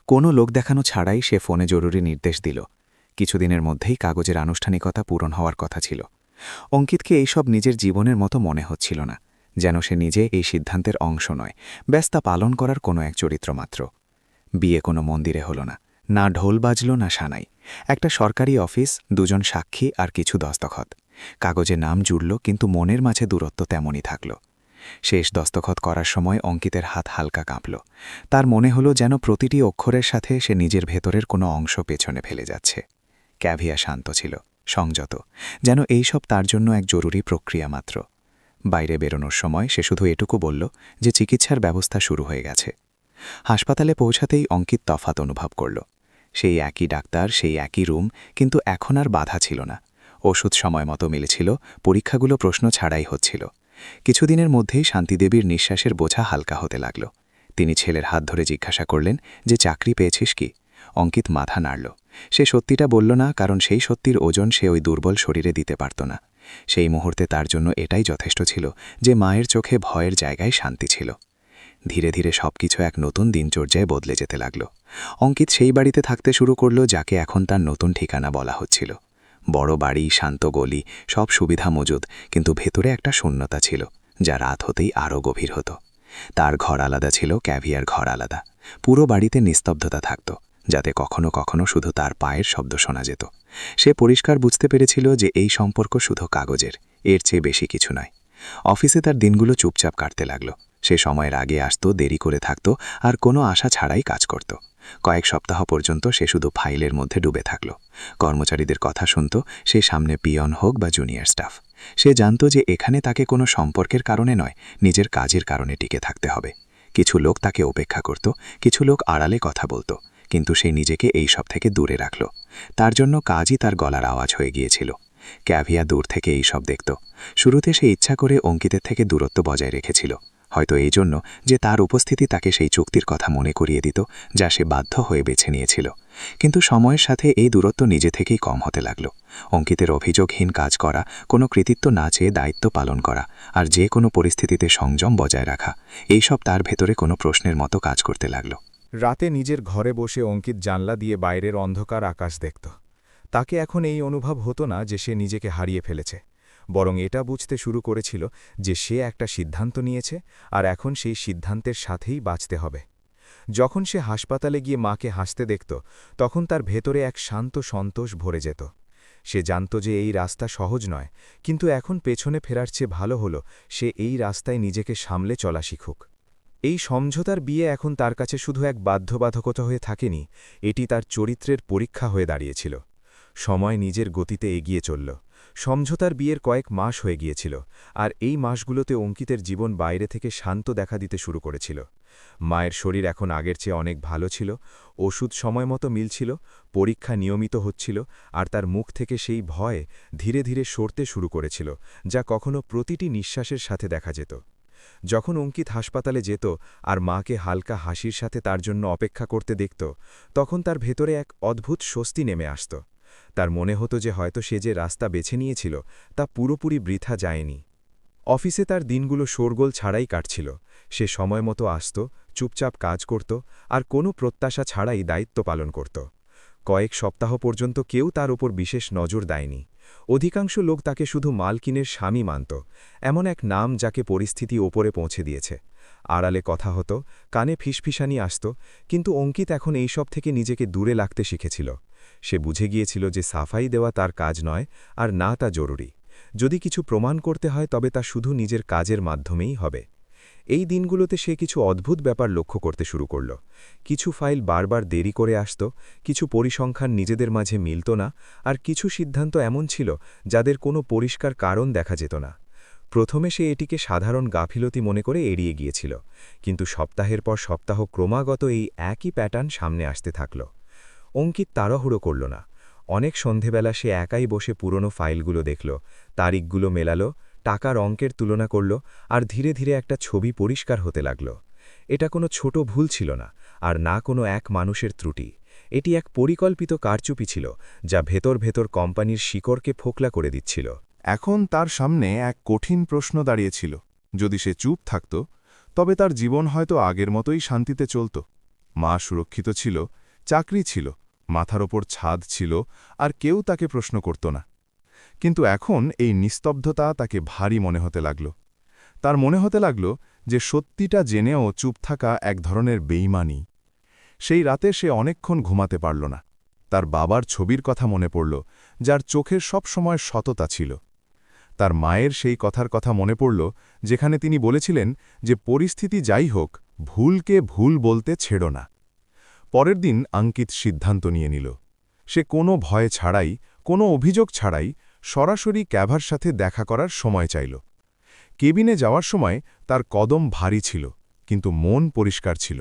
কোনো লোক দেখানো ছাড়াই সে ফোনে জরুরি নির্দেশ দিল। কিছুদিনের মধ্যেই কাগজের আনুষ্ঠানিকতা পূরণ হওয়ার কথা ছিল। অঙ্কিতকে এইসব নিজের জীবনের মতো মনে হচ্ছিল না, যেন সে নিজে এই সিদ্ধান্তের অংশ নয়, ব্যস্তা পালন করার কোনো এক চরিত্র মাত্র। বিয়ে কোনো মন্দিরে হল না, না ঢোল বাজল না সানাই। একটা সরকারি অফিস, দুজন সাক্ষী আর কিছু দস্তখত। কাগজে নাম জুড়ল, কিন্তু মনের মাঝে দূরত্ব তেমনই থাকল। শেষ দস্তখত করার সময় অঙ্কিতের হাত হালকা কাঁপল। তার মনে হলো যেন প্রতিটি অক্ষরের সাথে সে নিজের ভেতরের কোনো অংশ পেছনে ফেলে যাচ্ছে। ক্যাভিয়া শান্ত ছিল, সংযত, যেন এইসব তার জন্য এক জরুরি প্রক্রিয়া মাত্র। বাইরে বেরোনোর সময় সে শুধু এটুকু বলল যে চিকিৎসার ব্যবস্থা শুরু হয়ে গেছে। হাসপাতালে পৌঁছাতেই অঙ্কিত তফাত অনুভব করল। সেই একই ডাক্তার, সেই একই রুম, কিন্তু এখন আর বাধা ছিল না। ওষুধ সময় মতো মিলেছিল, পরীক্ষাগুলো প্রশ্ন ছাড়াই হচ্ছিল। কিছুদিনের মধ্যেই শান্তিদেবীর নিঃশ্বাসের বোঝা হালকা হতে লাগল। তিনি ছেলের হাত ধরে জিজ্ঞাসা করলেন যে চাকরি পেয়েছিস কি? অঙ্কিত মাথা নাড়ল। সে সত্যিটা বলল না, কারণ সেই সত্যির ওজন সে ওই দুর্বল শরীরে দিতে পারত না। সেই মুহূর্তে তার জন্য এটাই যথেষ্ট ছিল যে মায়ের চোখে ভয়ের জায়গায় শান্তি ছিল। ধীরে ধীরে সবকিছু এক নতুন দিনচর্যায় বদলে যেতে লাগল। অঙ্কিত সেই বাড়িতে থাকতে শুরু করল যাকে এখন তার নতুন ঠিকানা বলা হচ্ছিল। বড় বাড়ি, শান্ত গলি, সব সুবিধা মজুদ, কিন্তু ভেতরে একটা শূন্যতা ছিল যা রাত হতেই আরও গভীর হতো। তার ঘর আলাদা ছিল, ক্যাভিয়ার ঘর আলাদা। পুরো বাড়িতে নিস্তব্ধতা থাকত, যাতে কখনো কখনো শুধু তার পায়ের শব্দ শোনা যেত। সে পরিষ্কার বুঝতে পেরেছিল যে এই সম্পর্ক শুধু কাগজের, এর চেয়ে বেশি কিছু নয়। অফিসে তার দিনগুলো চুপচাপ কাটতে লাগল। সে সময়ের আগে আসত, দেরি করে থাকত, আর কোনো আশা ছাড়াই কাজ করত। কয়েক সপ্তাহ পর্যন্ত সে শুধু ফাইলের মধ্যে ডুবে থাকল। কর্মচারীদের কথা শুনত, সে সামনে পিয়ন হোক বা জুনিয়র স্টাফ। সে জানত যে এখানে তাকে কোনো সম্পর্কের কারণে নয়, নিজের কাজের কারণে টিকে থাকতে হবে। কিছু লোক তাকে উপেক্ষা করত, কিছু লোক আড়ালে কথা বলত, কিন্তু সে নিজেকে এই সব থেকে দূরে রাখল। তার জন্য কাজই তার গলার আওয়াজ হয়ে গিয়েছিল। ক্যাভিয়া দূর থেকে এই সব দেখত। শুরুতে সে ইচ্ছা করে অঙ্কিতের থেকে দূরত্ব বজায় রেখেছিল, হয়তো এই জন্য যে তার উপস্থিতি তাকে সেই চুক্তির কথা মনে করিয়ে দিত যা সে বাধ্য হয়ে বেছে নিয়েছিল। কিন্তু সময়ের সাথে এই দূরত্ব নিজে থেকেই কম হতে লাগল। অঙ্কিতের অভিযোগহীন কাজ করা, কোনো কৃতিত্ব না চেয়ে দায়িত্ব পালন করা, আর যে কোনো পরিস্থিতিতে সংযম বজায় রাখা, এইসব তার ভেতরে কোনো প্রশ্নের মতো কাজ করতে লাগল। রাতে নিজের ঘরে বসে অঙ্কিত জানলা দিয়ে বাইরের অন্ধকার আকাশ দেখত। তাকে এখন এই অনুভব হতো না যে সে নিজেকে হারিয়ে ফেলেছে, বরং এটা বুঝতে শুরু করেছিল যে সে একটা সিদ্ধান্ত নিয়েছে আর এখন সেই সিদ্ধান্তের সাথেই বাঁচতে হবে। যখন সে হাসপাতালে গিয়ে মাকে হাসতে দেখত, তখন তার ভেতরে এক শান্ত সন্তোষ ভরে যেত। সে জানত যে এই রাস্তা সহজ নয়, কিন্তু এখন পেছনে ফেরার চেয়ে ভালো হলো সে এই রাস্তায় নিজেকে সামলে চলা শিখুক। এই সমঝোতার বিয়ে এখন তার কাছে শুধু এক বাধ্যবাধকতা হয়ে থাকেনি, এটি তার চরিত্রের পরীক্ষা হয়ে দাঁড়িয়েছিল। সময় নিজের গতিতে এগিয়ে চলল। সমঝোতার বিয়ের কয়েক মাস হয়ে গিয়েছিল, আর এই মাসগুলোতে অঙ্কিতের জীবন বাইরে থেকে শান্ত দেখা দিতে শুরু করেছিল। মায়ের শরীর এখন আগের চেয়ে অনেক ভালো ছিল, ওষুধ সময়মতো মিলছিল, পরীক্ষা নিয়মিত হচ্ছিল, আর তার মুখ থেকে সেই ভয় ধীরে ধীরে সরতে শুরু করেছিল, যা কখনো প্রতিটি নিঃশ্বাসের সাথে দেখা যেত। যখন অঙ্কিত হাসপাতালে যেত আর মাকে হালকা হাসির সাথে তার জন্য অপেক্ষা করতে দেখত, তখন তার ভেতরে এক অদ্ভুত স্বস্তি নেমে আসত। তার মনে হতো যে হয়তো সে যে রাস্তা বেছে নিয়েছিল তা পুরোপুরি বৃথা যায়নি। অফিসে তার দিনগুলো শোরগোল ছাড়াই কাটছিল। সে সময়মতো আসত, চুপচাপ কাজ করত, আর কোনো প্রত্যাশা ছাড়াই দায়িত্ব পালন করত। কয়েক সপ্তাহ পর্যন্ত কেউ তার ওপর বিশেষ নজর দেয়নি। অধিকাংশ লোক তাকে শুধু মালকিনের স্বামী মানত, এমন এক নাম যাকে পরিস্থিতি ওপরে পৌঁছে দিয়েছে। আড়ালে কথা হতো, কানে ফিসফিসানি আসত, কিন্তু অঙ্কিত এখন এইসব থেকে নিজেকে দূরে রাখতে শিখেছিল। সে বুঝে গিয়েছিল যে সাফাই দেওয়া তার কাজ নয়, আর না তা জরুরি। যদি কিছু প্রমাণ করতে হয় তবে তা শুধু নিজের কাজের মাধ্যমেই হবে। এই দিনগুলোতে সে কিছু অদ্ভুত ব্যাপার লক্ষ্য করতে শুরু করল। কিছু ফাইল বারবার দেরি করে আসত, কিছু পরিসংখ্যান নিজেদের মাঝে মিলত না, আর কিছু সিদ্ধান্ত এমন ছিল যাদের কোনো পরিষ্কার কারণ দেখা যেত না। প্রথমে সে এটিকে সাধারণ গাফিলতি মনে করে এড়িয়ে গিয়েছিল, কিন্তু সপ্তাহের পর সপ্তাহ ক্রমাগত এই একই প্যাটার্ন সামনে আসতে থাকল। অঙ্কিত তাড়াহুড়ো করল না। অনেক সন্ধেবেলা সে একাই বসে পুরনো ফাইলগুলো দেখল, তারিখগুলো মেলালো, টাকার অঙ্কের তুলনা করল, আর ধীরে ধীরে একটা ছবি পরিষ্কার হতে লাগল। এটা কোনো ছোট ভুল ছিল না, আর না কোনো এক মানুষের ত্রুটি। এটি এক পরিকল্পিত কারচুপি ছিল, যা ভেতর ভেতর কোম্পানির শিকড়কে ফোকলা করে দিচ্ছিল। এখন তার সামনে এক কঠিন প্রশ্ন দাঁড়িয়েছিল। যদি সে চুপ থাকত, তবে তার জীবন হয়তো আগের মতোই শান্তিতে চলত। মা সুরক্ষিত ছিল, চাকরি ছিল, মাথার ওপর ছাদ ছিল, আর কেউ তাকে প্রশ্ন করত না। কিন্তু এখন এই নিস্তব্ধতা তাকে ভারী মনে হতে লাগল। তার মনে হতে লাগল যে সত্যিটা জেনেও চুপ থাকা এক ধরনের বেইমানি। সেই রাতে সে অনেকক্ষণ ঘুমাতে পারল না। তার বাবার ছবির কথা মনে পড়ল, যার চোখের সব সময় সততা ছিল। তার মায়ের সেই কথার কথা মনে পড়ল, যেখানে তিনি বলেছিলেন যে পরিস্থিতি যাই হোক, ভুলকে ভুল বলতে ছেড়ো না। পরের দিন অঙ্কিত সিদ্ধান্ত নিয়ে নিল। সে কোনো ভয় ছাড়াই, কোনো অভিযোগ ছাড়াই সরাসরি ক্যাভার সাথে দেখা করার সময় চাইল। কেবিনে যাওয়ার সময় তার কদম ভারী ছিল, কিন্তু মন পরিষ্কার ছিল।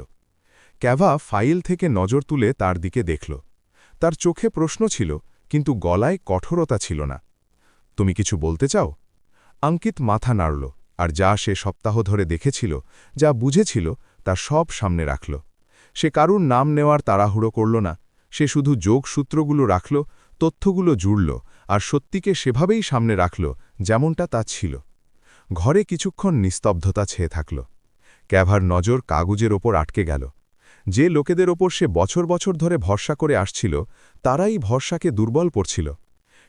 ক্যাভা ফাইল থেকে নজর তুলে তার দিকে দেখল। তার চোখে প্রশ্ন ছিল, কিন্তু গলায় কঠোরতা ছিল না। তুমি কিছু বলতে চাও? অঙ্কিত মাথা নাড়ল, আর যা সে সপ্তাহ ধরে দেখেছিল, যা বুঝেছিল, তা সব সামনে রাখল। সে কারুর নাম নেওয়ার তাড়াহুড়ো করল না। সে শুধু যোগসূত্রগুলো রাখল, তথ্যগুলো জুড়ল, আর সত্যিকে সেভাবেই সামনে রাখল যেমনটা তা ছিল। ঘরে কিছুক্ষণ নিস্তব্ধতা ছেয়ে থাকল। ক্যাভার নজর কাগজের ওপর আটকে গেল। যে লোকেদের ওপর সে বছর বছর ধরে ভরসা করে আসছিল, তারাই ভরসাকে দুর্বল পড়ছিল।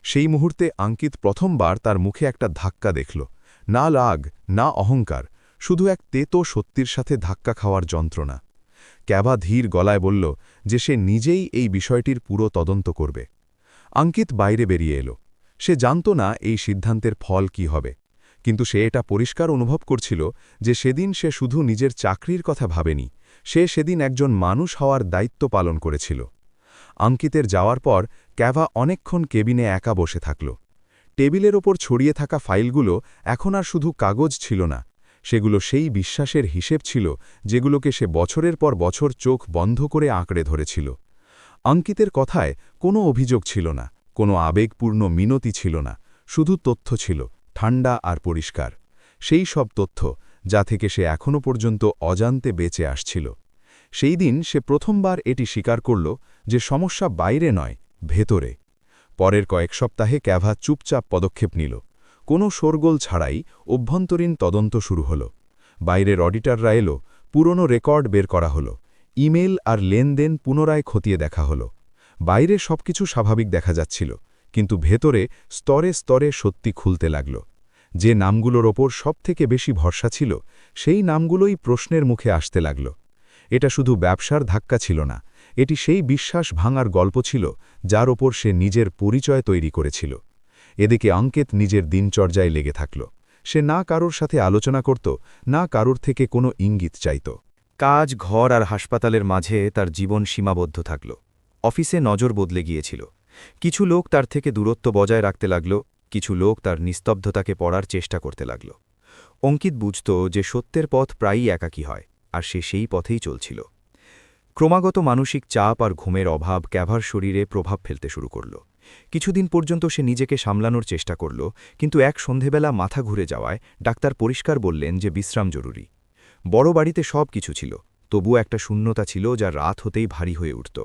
সেই মুহূর্তে অঙ্কিত প্রথমবার তার মুখে একটা ধাক্কা দেখল। না রাগ, না অহংকার, শুধু এক তেতো সত্যির সাথে ধাক্কা খাওয়ার যন্ত্রণা। ক্যাভা ধীর গলায় বলল যে সে নিজেই এই বিষয়টির পুরো তদন্ত করবে। অঙ্কিত বাইরে বেরিয়ে এলো। সে জানত না এই সিদ্ধান্তের ফল কি হবে, কিন্তু সে এটা পরিষ্কার অনুভব করছিল যে সেদিন সে শুধু নিজের চাকরির কথা ভাবেনি, সে সেদিন একজন মানুষ হওয়ার দায়িত্ব পালন করেছিল। অঙ্কিতের যাওয়ার পর ক্যাভা অনেকক্ষণ কেবিনে একা বসে থাকল। টেবিলের ওপর ছড়িয়ে থাকা ফাইলগুলো এখন আর শুধু কাগজ ছিল না, সেগুলো সেই বিশ্বাসের হিসেব ছিল যেগুলোকে সে বছরের পর বছর চোখ বন্ধ করে আঁকড়ে ধরেছিল। অঙ্কিতের কথায় কোনো অভিযোগ ছিল না, কোনো আবেগপূর্ণ মিনতি ছিল না, শুধু তথ্য ছিল, ঠান্ডা আর পরিষ্কার। সেই সব তথ্য যা থেকে সে এখনও পর্যন্ত অজান্তে বেঁচে আসছিল। সেই দিন সে প্রথমবার এটি স্বীকার করল যে সমস্যা বাইরে নয়, ভেতরে। পরের কয়েক সপ্তাহে ক্যাভা চুপচাপ পদক্ষেপ নিল। কোনো শোরগোল ছাড়াই অভ্যন্তরীণ তদন্ত শুরু হল। বাইরের অডিটররা এলো, পুরনো রেকর্ড বের করা হলো, ইমেল আর লেনদেন পুনরায় খতিয়ে দেখা হলো। বাইরে সবকিছু স্বাভাবিক দেখা যাচ্ছিল, কিন্তু ভেতরে স্তরে স্তরে সত্যি খুলতে লাগল। যে নামগুলোর ওপর সবথেকে বেশি ভরসা ছিল, সেই নামগুলোই প্রশ্নের মুখে আসতে লাগল। এটা শুধু ব্যবসার ধাক্কা ছিল না, এটি সেই বিশ্বাস ভাঙার গল্প ছিল যার ওপর সে নিজের পরিচয় তৈরি করেছিল। এদিকে অঙ্কিত নিজের দিনচর্যায় লেগে থাকল। সে না কারোর সাথে আলোচনা করত, না কারোর থেকে কোনো ইঙ্গিত চাইত। কাজ, ঘর আর হাসপাতালের মাঝে তার জীবন সীমাবদ্ধ থাকল। অফিসে নজর বদলে গিয়েছিল। কিছু লোক তার থেকে দূরত্ব বজায় রাখতে লাগল, কিছু লোক তার নিস্তব্ধতাকে পড়ার চেষ্টা করতে লাগল। অঙ্কিত বুঝত যে সত্যের পথ প্রায়ই একাকী হয়, আর সে সেই পথেই চলছিল। ক্রমাগত মানসিক চাপ আর ঘুমের অভাব ক্যাভার শরীরে প্রভাব ফেলতে শুরু করল। কিছুদিন পর্যন্ত সে নিজেকে সামলানোর চেষ্টা করল, কিন্তু এক সন্ধেবেলা মাথা ঘুরে যাওয়ায় ডাক্তার পরিষ্কার বললেন যে বিশ্রাম জরুরি। বড় বাড়িতে সব কিছু ছিল, তবু একটা শূন্যতা ছিল যা রাত হতেই ভারী হয়ে উঠত।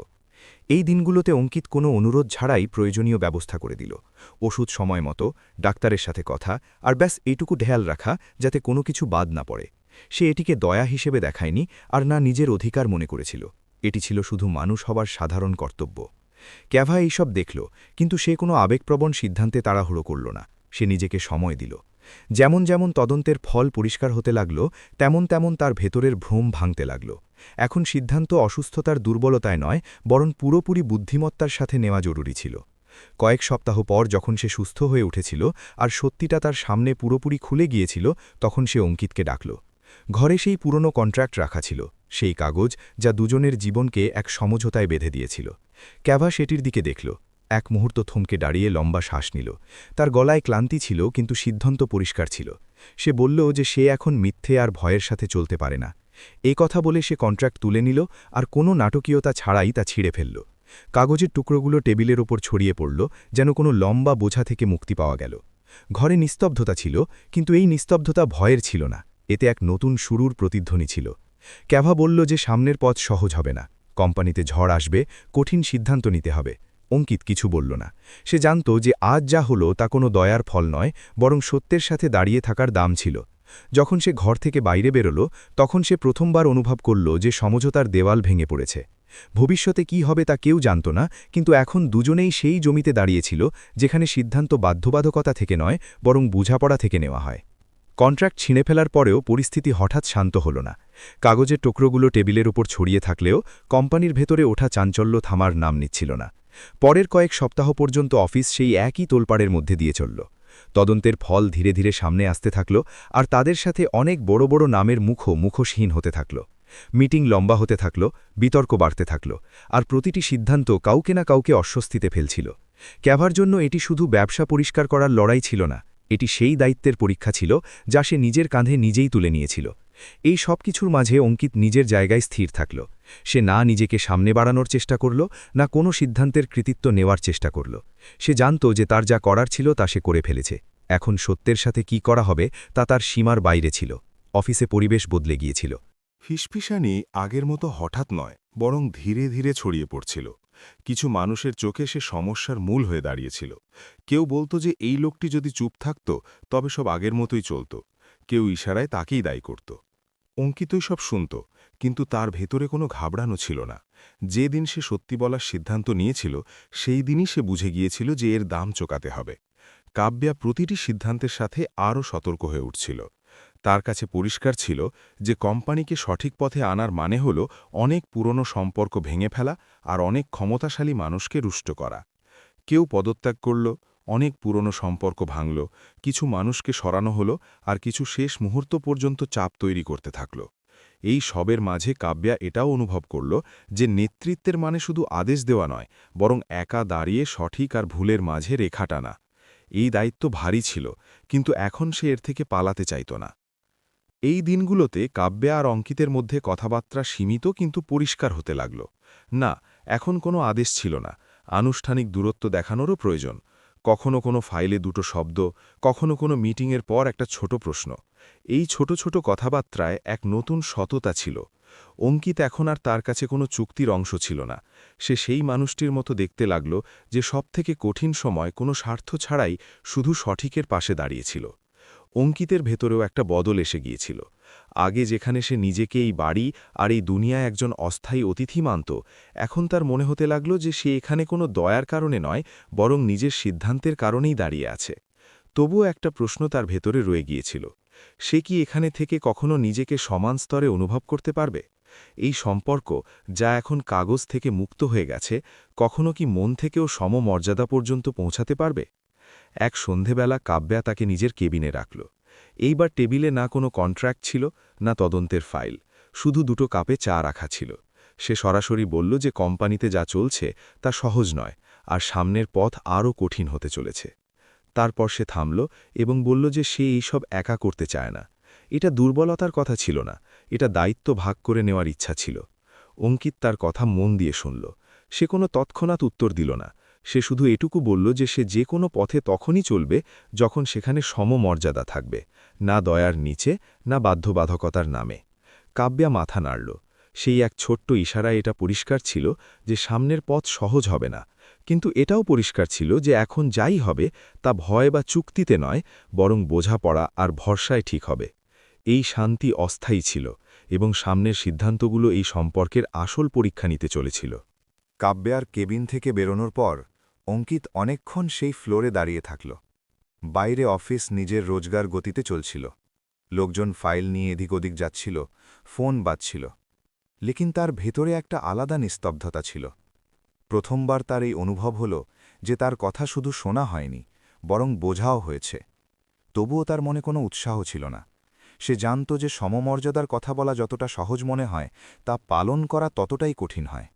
এই দিনগুলোতে অঙ্কিত কোনো অনুরোধ ছাড়াই প্রয়োজনীয় ব্যবস্থা করে দিল। ওষুধ সময় মতো, ডাক্তারের সাথে কথা, আর ব্যাস এইটুকু ঢেয়াল রাখা যাতে কোনো কিছু বাদ না পড়ে। সে এটিকে দয়া হিসেবে দেখায়নি, আর না নিজের অধিকার মনে করেছিল। এটি ছিল শুধু মানুষ হবার সাধারণ কর্তব্য। ক্যাভা এইসব দেখল, কিন্তু সে কোনো আবেগপ্রবণ সিদ্ধান্তে তাড়াহুড়ো করল না। সে নিজেকে সময় দিল। যেমন যেমন তদন্তের ফল পরিষ্কার হতে লাগল, তেমন তেমন তার ভেতরের ভ্রম ভাঙতে লাগল। এখন সিদ্ধান্ত অসুস্থতার দুর্বলতায় নয়, বরং পুরোপুরি বুদ্ধিমত্তার সাথে নেওয়া জরুরি ছিল। কয়েক সপ্তাহ পর যখন সে সুস্থ হয়ে উঠেছিল আর সত্যিটা তার সামনে পুরোপুরি খুলে গিয়েছিল, তখন সে অঙ্কিতকে ডাকল। ঘরে সেই পুরনো কন্ট্রাক্ট রাখা ছিল, সেই কাগজ যা দুজনের জীবনকে এক সমঝোতায় বেঁধে দিয়েছিল। ক্যাভা সেটির দিকে দেখল, এক মুহূর্ত থমকে দাঁড়িয়ে লম্বা শ্বাস নিল। তার গলায় ক্লান্তি ছিল, কিন্তু সিদ্ধান্ত পরিষ্কার ছিল। সে বলল যে সে এখন মিথ্যে আর ভয়ের সাথে চলতে পারে না। এই কথা বলে সে কন্ট্রাক্ট তুলে নিল, আর কোনো নাটকীয়তা ছাড়াই তা ছিঁড়ে ফেলল। কাগজের টুকরোগুলো টেবিলের ওপর ছড়িয়ে পড়ল, যেন কোনো লম্বা বোঝা থেকে মুক্তি পাওয়া গেল। ঘরে নিস্তব্ধতা ছিল, কিন্তু এই নিস্তব্ধতা ভয়ের ছিল না, এতে এক নতুন শুরুর প্রতিধ্বনি ছিল। ক্যাভা বলল যে সামনের পথ সহজ হবে না, কোম্পানিতে ঝড় আসবে, কঠিন সিদ্ধান্ত নিতে হবে। অঙ্কিত কিছু বলল না। সে জানত যে আজ যা হলো তা কোনো দয়ার ফল নয়, বরং সত্যের সাথে দাঁড়িয়ে থাকার দাম ছিল। যখন সে ঘর থেকে বাইরে বেরোল, তখন সে প্রথমবার অনুভব করল যে সমঝোতার দেওয়াল ভেঙে পড়েছে। ভবিষ্যতে কি হবে তা কেউ জানত না, কিন্তু এখন দুজনেই সেই জমিতে দাঁড়িয়েছিল যেখানে সিদ্ধান্ত বাধ্যবাধকতা থেকে নয়, বরং বোঝাপড়া থেকে নেওয়া হয়। কন্ট্রাক্ট ছিঁড়ে ফেলার পরেও পরিস্থিতি হঠাৎ শান্ত হল না। কাগজের টুকরোগুলো টেবিলের ওপর ছড়িয়ে থাকলেও কোম্পানির ভেতরে ওঠা চাঞ্চল্য থামার নাম নিচ্ছিল না। পরের কয়েক সপ্তাহ পর্যন্ত অফিস সেই একই তোলপাড়ের মধ্যে দিয়ে চলল। তদন্তের ফল ধীরে ধীরে সামনে আসতে থাকল, আর তাদের সাথে অনেক বড় বড় নামের মুখোশহীন হতে থাকল। মিটিং লম্বা হতে থাকল, বিতর্ক বাড়তে থাকল, আর প্রতিটি সিদ্ধান্ত কাউকে না কাউকে অস্বস্তিতে ফেলছিল। ক্যাভার জন্য এটি শুধু ব্যবসা পরিষ্কার করার লড়াই ছিল না, এটি সেই দায়িত্বের পরীক্ষা ছিল যা সে নিজের কাঁধে নিজেই তুলে নিয়েছিল। এই সব কিছুর মাঝে অঙ্কিত নিজের জায়গায় স্থির থাকল। সে না নিজেকে সামনে বাড়ানোর চেষ্টা করল, না কোনো সিদ্ধান্তের কৃতিত্ব নেওয়ার চেষ্টা করল। সে জানত যে তার যা করার ছিল তা সে করে ফেলেছে। এখন সত্যের সাথে কি করা হবে তা তার সীমার বাইরে ছিল। অফিসে পরিবেশ বদলে গিয়েছিল। ফিসফিসানি আগের মতো হঠাৎ নয়, বরং ধীরে ধীরে ছড়িয়ে পড়ছিল। কিছু মানুষের চোখে সে সমস্যার মূল হয়ে দাঁড়িয়েছিল। কেউ বলতো যে এই লোকটি যদি চুপ থাকত তবে সব আগের মতোই চলত। কেউ ইশারায় তাকেই দায়ী করত। অঙ্কিতই সব শুনত, কিন্তু তার ভেতরে কোনো ঘাবড়ানো ছিল না। যে দিন সে সত্যি বলার সিদ্ধান্ত নিয়েছিল, সেই দিনই সে বুঝে গিয়েছিল যে এর দাম চোকাতে হবে। কাব্যা প্রতিটি সিদ্ধান্তের সাথে আরও সতর্ক হয়ে উঠছিল। তার কাছে পরিষ্কার ছিল যে কোম্পানিকে সঠিক পথে আনার মানে হল অনেক পুরনো সম্পর্ক ভেঙে ফেলা আর অনেক ক্ষমতাশালী মানুষকে রুষ্ট করা। কেউ পদত্যাগ করল, অনেক পুরনো সম্পর্ক ভাঙল, কিছু মানুষকে সরানো হলো আর কিছু শেষ মুহূর্ত পর্যন্ত চাপ তৈরি করতে থাকল। এই সবের মাঝে কাব্যা এটাও অনুভব করল যে নেতৃত্বের মানে শুধু আদেশ দেওয়া নয়, বরং একা দাঁড়িয়ে সঠিক আর ভুলের মাঝে রেখা টানা। এই দায়িত্ব ভারী ছিল, কিন্তু এখন সে এর থেকে পালাতে চাইত না। এই দিনগুলোতে কাব্যা আর অঙ্কিতের মধ্যে কথাবার্তা সীমিত কিন্তু পরিষ্কার হতে লাগল। না, এখন কোনো আদেশ ছিল না, আনুষ্ঠানিক দূরত্ব দেখানোরও প্রয়োজন। কখনো কোনো ফাইলে দুটো শব্দ, কখনো কোনো মিটিংয়ের পর একটা ছোট প্রশ্ন। এই ছোট ছোট কথাবার্তায় এক নতুন সততা ছিল। অঙ্কিত এখন আর তার কাছে কোনো চুক্তির অংশ ছিল না। সে সেই মানুষটির মতো দেখতে লাগল যে সবথেকে কঠিন সময় কোনো স্বার্থ ছাড়াই শুধু সঠিকের পাশে দাঁড়িয়েছিল। অঙ্কিতের ভেতরেও একটা বদল এসে গিয়েছিল। আগে যেখানে সে নিজেকে এই বাড়ি আর এই দুনিয়ায় একজন অস্থায়ী অতিথি মানত, এখন তার মনে হতে লাগল যে সে এখানে কোনো দয়ার কারণে নয়, বরং নিজের সিদ্ধান্তের কারণেই দাঁড়িয়ে আছে। তবুও একটা প্রশ্ন তার ভেতরে রয়ে গিয়েছিল, সে কি এখানে থেকে কখনো নিজেকে সমান স্তরে অনুভব করতে পারবে? এই সম্পর্ক, যা এখন কাগজ থেকে মুক্ত হয়ে গেছে, কখনো কি মন থেকেও সমমর্যাদা পর্যন্ত পৌঁছাতে পারবে? এক সন্ধেবেলা কাব্যা তাকে নিজের কেবিনে রাখল। এইবার টেবিলে না কোনো কন্ট্রাক্ট ছিল, না তদন্তের ফাইল, শুধু দুটো কাপে চা রাখা ছিল। সে সরাসরি বলল যে কোম্পানিতে যা চলছে তা সহজ নয়, আর সামনের পথ আরও কঠিন হতে চলেছে। তারপর সে থামল এবং বলল যে সে এইসব একা করতে চায় না। এটা দুর্বলতার কথা ছিল না, এটা দায়িত্ব ভাগ করে নেওয়ার ইচ্ছা ছিল। অঙ্কিত তার কথা মন দিয়ে শুনল। সে কোনো তৎক্ষণাৎ উত্তর দিল না। সে শুধু এটুকু বলল যে সে যে কোনো পথে তখনই চলবে যখন সেখানে সমমর্যাদা থাকবে, না দয়ার নিচে, না বাধ্যবাধকতার নামে। কাব্যা মাথা নাড়ল। সেই এক ছোট্ট ইশারায় এটা পরিষ্কার ছিল যে সামনের পথ সহজ হবে না, কিন্তু এটাও পরিষ্কার ছিল যে এখন যাই হবে তা ভয় বা চুক্তিতে নয়, বরং বোঝাপড়া আর ভরসায় ঠিক হবে। এই শান্তি অস্থায়ী ছিল, এবং সামনের সিদ্ধান্তগুলো এই সম্পর্কের আসল পরীক্ষা নিতে চলেছিল। কাব্যার কেবিন থেকে বেরোনোর পর অঙ্কিত অনেকক্ষণ সেই ফ্লোরে দাঁড়িয়ে থাকল। বাইরে অফিস নিজের রোজগার গতিতে চলছিল। লোকজন ফাইল নিয়ে এদিক ওদিক যাচ্ছিল, ফোন বাজছিল। লেকিন তার ভেতরে একটা আলাদা নিস্তব্ধতা ছিল। প্রথমবার তার এই অনুভব হল যে তার কথা শুধু শোনা হয়নি, বরং বোঝাও হয়েছে। তবুও তার মনে কোনো উৎসাহ ছিল না। সে জানত যে সমমর্যাদার কথা বলা যতটা সহজ মনে হয়, তা পালন করা ততটাই কঠিন হয়,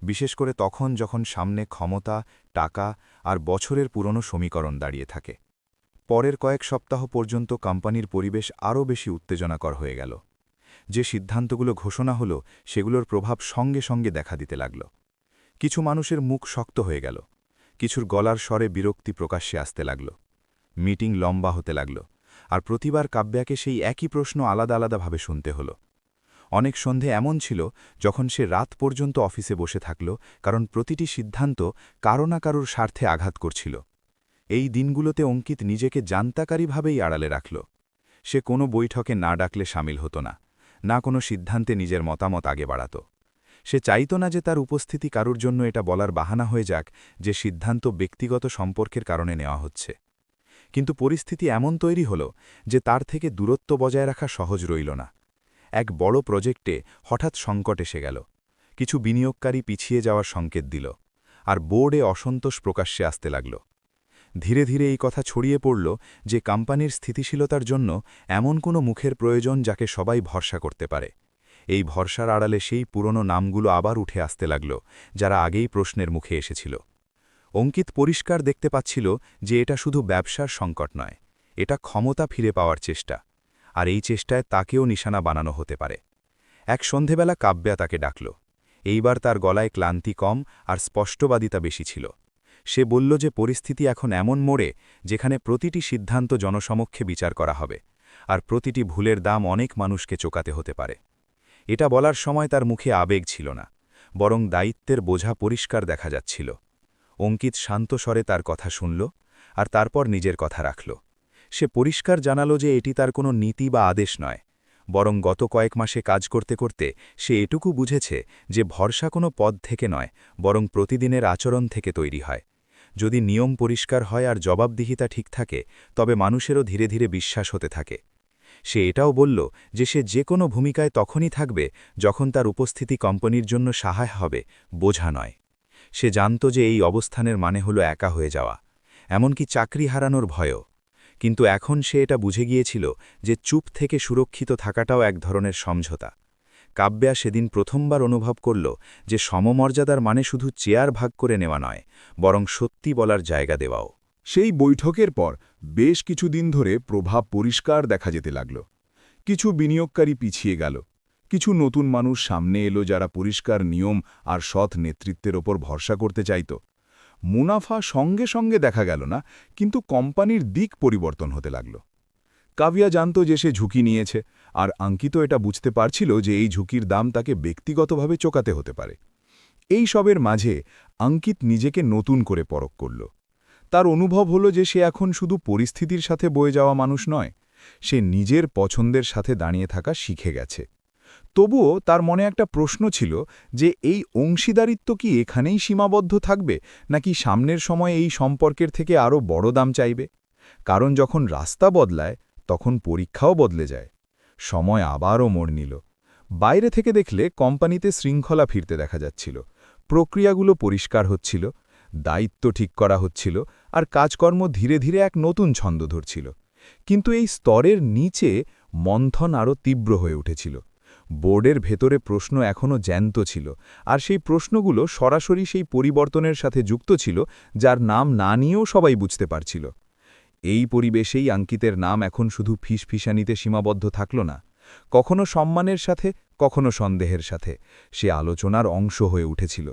বিশেষ করে তখন যখন সামনে ক্ষমতা, টাকা আর বছরের পুরনো সমীকরণ দাঁড়িয়ে থাকে। পরের কয়েক সপ্তাহ পর্যন্ত কোম্পানির পরিবেশ আরও বেশি উত্তেজনাকর হয়ে গেল। যে সিদ্ধান্তগুলো ঘোষণা হলো সেগুলোর প্রভাব সঙ্গে সঙ্গে দেখা দিতে লাগল। কিছু মানুষের মুখ শক্ত হয়ে গেল, কিছুর গলার স্বরে বিরক্তি প্রকাশ্যে আসতে লাগল। মিটিং লম্বা হতে লাগল, আর প্রতিবার কাব্যাকে সেই একই প্রশ্ন আলাদা আলাদাভাবে শুনতে হলো। অনেক সন্ধে এমন ছিল যখন সে রাত পর্যন্ত অফিসে বসে থাকল, কারণ প্রতিটি সিদ্ধান্ত কারো না কারোর স্বার্থে আঘাত করছিল। এই দিনগুলোতে অঙ্কিত নিজেকে জান্তাকারীভাবেই আড়ালে রাখল। সে কোনো বৈঠকে না ডাকলে সামিল হতো না, না কোনো সিদ্ধান্তে নিজের মতামত আগে বাড়াত। সে চাইত না যে তার উপস্থিতি কারুর জন্য এটা বলার বাহানা হয়ে যাক যে সিদ্ধান্ত ব্যক্তিগত সম্পর্কের কারণে নেওয়া হচ্ছে। কিন্তু পরিস্থিতি এমন তৈরি হল যে তার থেকে দূরত্ব বজায় রাখা সহজ রইল না। এক বড় প্রজেক্টে হঠাৎ সংকট এসে গেল। কিছু বিনিয়োগকারী পিছিয়ে যাওয়ার সংকেত দিল, আর বোর্ডে অসন্তোষ প্রকাশ্যে আসতে লাগল। ধীরে ধীরে এই কথা ছড়িয়ে পড়ল যে কোম্পানির স্থিতিশীলতার জন্য এমন কোনো মুখের প্রয়োজন যাকে সবাই ভরসা করতে পারে। এই ভরসার আড়ালে সেই পুরনো নামগুলো আবার উঠে আসতে লাগল, যারা আগেই প্রশ্নের মুখে এসেছিল। অঙ্কিত পরিষ্কার দেখতে পাচ্ছিল যে এটা শুধু ব্যবসার সংকট নয়, এটা ক্ষমতা ফিরে পাওয়ার চেষ্টা, আর এই চেষ্টায় তাকেও নিশানা বানানো হতে পারে। এক সন্ধেবেলা কাব্যা তাকে ডাকল। এইবার তার গলায় ক্লান্তি কম আর স্পষ্টবাদিতা বেশি ছিল। সে বলল যে পরিস্থিতি এখন এমন মোড়ে যেখানে প্রতিটি সিদ্ধান্ত জনসমক্ষে বিচার করা হবে, আর প্রতিটি ভুলের দাম অনেক মানুষকে চোকাতে হতে পারে। এটা বলার সময় তার মুখে আবেগ ছিল না, বরং দায়িত্বের বোঝা পরিষ্কার দেখা যাচ্ছিল। অঙ্কিত শান্ত স্বরে তার কথা শুনল, আর তারপর নিজের কথা রাখল। সে পরিষ্কার জানালো যে এটি তার কোনো নীতি বা আদেশ নয়, বরং গত কয়েক মাসে কাজ করতে করতে সে এটুকু বুঝেছে যে ভরসা কোনো পদ থেকে নয়, বরং প্রতিদিনের আচরণ থেকে তৈরি হয়। যদি নিয়ম পরিষ্কার হয় আর জবাবদিহিতা ঠিক থাকে, তবে মানুষেরও ধীরে ধীরে বিশ্বাস হতে থাকে। সে এটাও বলল যে সে যে কোনো ভূমিকায় তখনই থাকবে যখন তার উপস্থিতি কোম্পানির জন্য সহায় হবে, বোঝা নয়। সে জানত যে এই অবস্থানের মানে হলো একা হয়ে যাওয়া। এমনকি চাকরি হারানোর ভয়ও। কিন্তু এখন সে এটা বুঝে গিয়েছিল যে চুপ থেকে সুরক্ষিত থাকাটাও এক ধরনের সমঝোতা। কাব্যা সেদিন প্রথমবার অনুভব করল যে সমমর্যাদার মানে শুধু চেয়ার ভাগ করে নেওয়া নয়, বরং সত্যি বলার জায়গা দেওয়াও। সেই বৈঠকের পর বেশ কিছুদিন ধরে প্রভাব পরিষ্কার দেখা যেতে লাগল। কিছু বিনিয়োগকারী পিছিয়ে গেল, কিছু নতুন মানুষ সামনে এলো যারা পরিষ্কার নিয়ম আর সৎ নেতৃত্বের ওপর ভরসা করতে চাইত। মুনাফা সঙ্গে সঙ্গে দেখা গেল না, কিন্তু কোম্পানির দিক পরিবর্তন হতে লাগল। কাব্যা জানত যে সে ঝুঁকি নিয়েছে, আর অঙ্কিত এটা বুঝতে পারছিল যে এই ঝুঁকির দাম তাকে ব্যক্তিগতভাবে চোকাতে হতে পারে। এই সবের মাঝে অঙ্কিত নিজেকে নতুন করে পরখ করল। তার অনুভব হলো যে সে এখন শুধু পরিস্থিতির সাথে বয়ে যাওয়া মানুষ নয়, সে নিজের পছন্দের সাথে দাঁড়িয়ে থাকা শিখে গেছে। তবুও তার মনে একটা প্রশ্ন ছিল যে এই অংশীদারিত্ব কি এখানেই সীমাবদ্ধ থাকবে, নাকি সামনের সময় এই সম্পর্কের থেকে আরও বড় দাম চাইবে? কারণ যখন রাস্তা বদলায় তখন পরীক্ষাও বদলে যায়। সময় আবারও মোড় নিল। বাইরে থেকে দেখলে কোম্পানিতে শৃঙ্খলা ফিরতে দেখা যাচ্ছিল, প্রক্রিয়াগুলো পরিষ্কার হচ্ছিল, দায়িত্ব ঠিক করা হচ্ছিল, আর কাজকর্ম ধীরে ধীরে এক নতুন ছন্দ ধরছিল। কিন্তু এই স্তরের নিচে মন্থন আরও তীব্র হয়ে উঠেছিল। বোর্ডের ভেতরে প্রশ্ন এখনও জ্যান্ত ছিল, আর সেই প্রশ্নগুলো সরাসরি সেই পরিবর্তনের সাথে যুক্ত ছিল, যার নাম না নিয়েও সবাই বুঝতে পারছিল। এই পরিবেশেই অঙ্কিতের নাম এখন শুধু ফিসফিসানিতে সীমাবদ্ধ থাকল না, কখনো সম্মানের সাথে, কখনো সন্দেহের সাথে সে আলোচনার অংশ হয়ে উঠেছিল।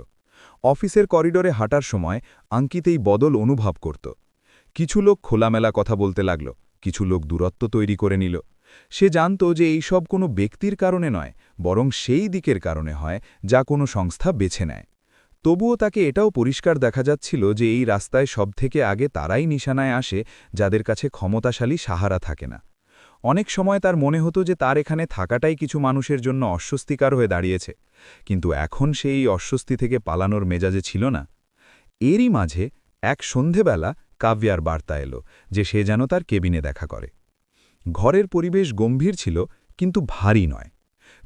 অফিসের করিডোরে হাঁটার সময় অঙ্কিত এই বদল অনুভব করত। কিছু লোক খোলামেলা কথা বলতে লাগল, কিছু লোক দূরত্ব তৈরি করে নিল। সে জানত যে এইসব কোনো ব্যক্তির কারণে নয়, বরং সেই দিকের কারণে হয় যা কোনো সংস্থা বেছে নেয়। তবুও তাকে এটাও পরিষ্কার দেখা যাচ্ছিল যে এই রাস্তায় সবথেকে আগে তারাই নিশানায় আসে যাদের কাছে ক্ষমতাশালী সাহারা থাকে না। অনেক সময় তার মনে হতো যে তার এখানে থাকাটাই কিছু মানুষের জন্য অস্বস্তিকর হয়ে দাঁড়িয়েছে, কিন্তু এখন সে এই অস্বস্তি থেকে পালানোর মেজাজে ছিল না। এরই মাঝে এক সন্ধেবেলা কাব্যার বার্তা এলো যে সে যেন তার কেবিনে দেখা করে। ঘরের পরিবেশ গম্ভীর ছিল, কিন্তু ভারী নয়।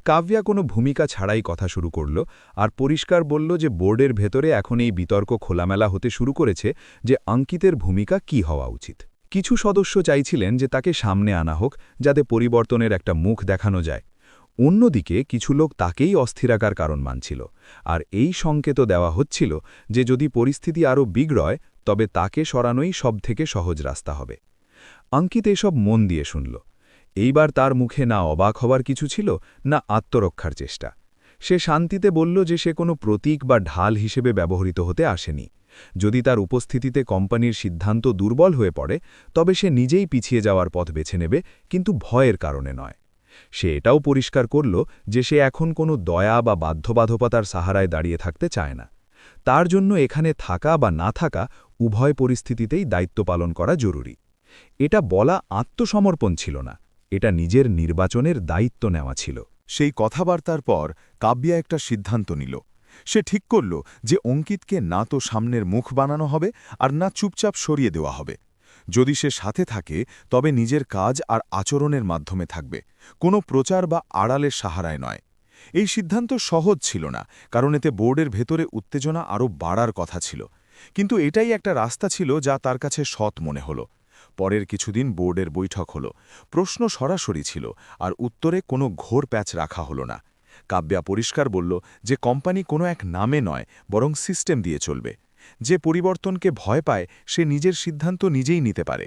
কাব্যা কোনো ভূমিকা ছাড়াই কথা শুরু করল, আর পরিষ্কার বলল যে বোর্ডের ভেতরে এখন এই বিতর্ক খোলামেলা হতে শুরু করেছে যে অঙ্কিতের ভূমিকা কি হওয়া উচিত। কিছু সদস্য চাইছিলেন যে তাকে সামনে আনা হোক, যাতে পরিবর্তনের একটা মুখ দেখানো যায়। অন্যদিকে কিছু লোক তাকেই অস্থিরাকার কারণ মানছিল, আর এই সংকেত দেওয়া হচ্ছিল যে যদি পরিস্থিতি আরও বিগড়য় তবে তাকে সরানোই সবথেকে সহজ রাস্তা হবে। অঙ্কিত এসব মন দিয়ে শুনল। এইবার তার মুখে না অবাক হবার কিছু ছিল, না আত্মরক্ষার চেষ্টা। সে শান্তিতে বলল যে সে কোনো প্রতীক বা ঢাল হিসেবে ব্যবহৃত হতে আসেনি। যদি তার উপস্থিতিতে কোম্পানির সিদ্ধান্ত দুর্বল হয়ে পড়ে তবে সে নিজেই পিছিয়ে যাওয়ার পথ বেছে নেবে, কিন্তু ভয়ের কারণে নয়। সে এটাও পরিষ্কার করল যে সে এখন কোনো দয়া বা বাধ্যবাধকতার সাহারায় দাঁড়িয়ে থাকতে চায় না। তার জন্য এখানে থাকা বা না থাকা উভয় পরিস্থিতিতেই দায়িত্ব পালন করা জরুরি। এটা বলা আত্মসমর্পণ ছিল না, এটা নিজের নির্বাচনের দায়িত্ব নেওয়া ছিল। সেই কথাবার্তার পর কাব্যা একটা সিদ্ধান্ত নিল। সে ঠিক করল যে অঙ্কিতকে না তো সামনের মুখ বানানো হবে, আর না চুপচাপ সরিয়ে দেওয়া হবে। যদি সে সাথে থাকে তবে নিজের কাজ আর আচরণের মাধ্যমে থাকবে, কোনো প্রচার বা আড়ালের সাহারায় নয়। এই সিদ্ধান্ত সহজ ছিল না, কারণ এতে বোর্ডের ভেতরে উত্তেজনা আরও বাড়ার কথা ছিল, কিন্তু এটাই একটা রাস্তা ছিল যা তার কাছে সৎ মনে হলো। পরের কিছুদিন বোর্ডের বৈঠক হলো। প্রশ্ন সরাসরি ছিল, আর উত্তরে কোনো ঘোর প্যাচ রাখা হলো না। কাব্যা পরিষ্কার বলল যে কোম্পানি কোনো এক নামে নয়, বরং সিস্টেম দিয়ে চলবে। যে পরিবর্তনকে ভয় পায় সে নিজের সিদ্ধান্ত নিজেই নিতে পারে।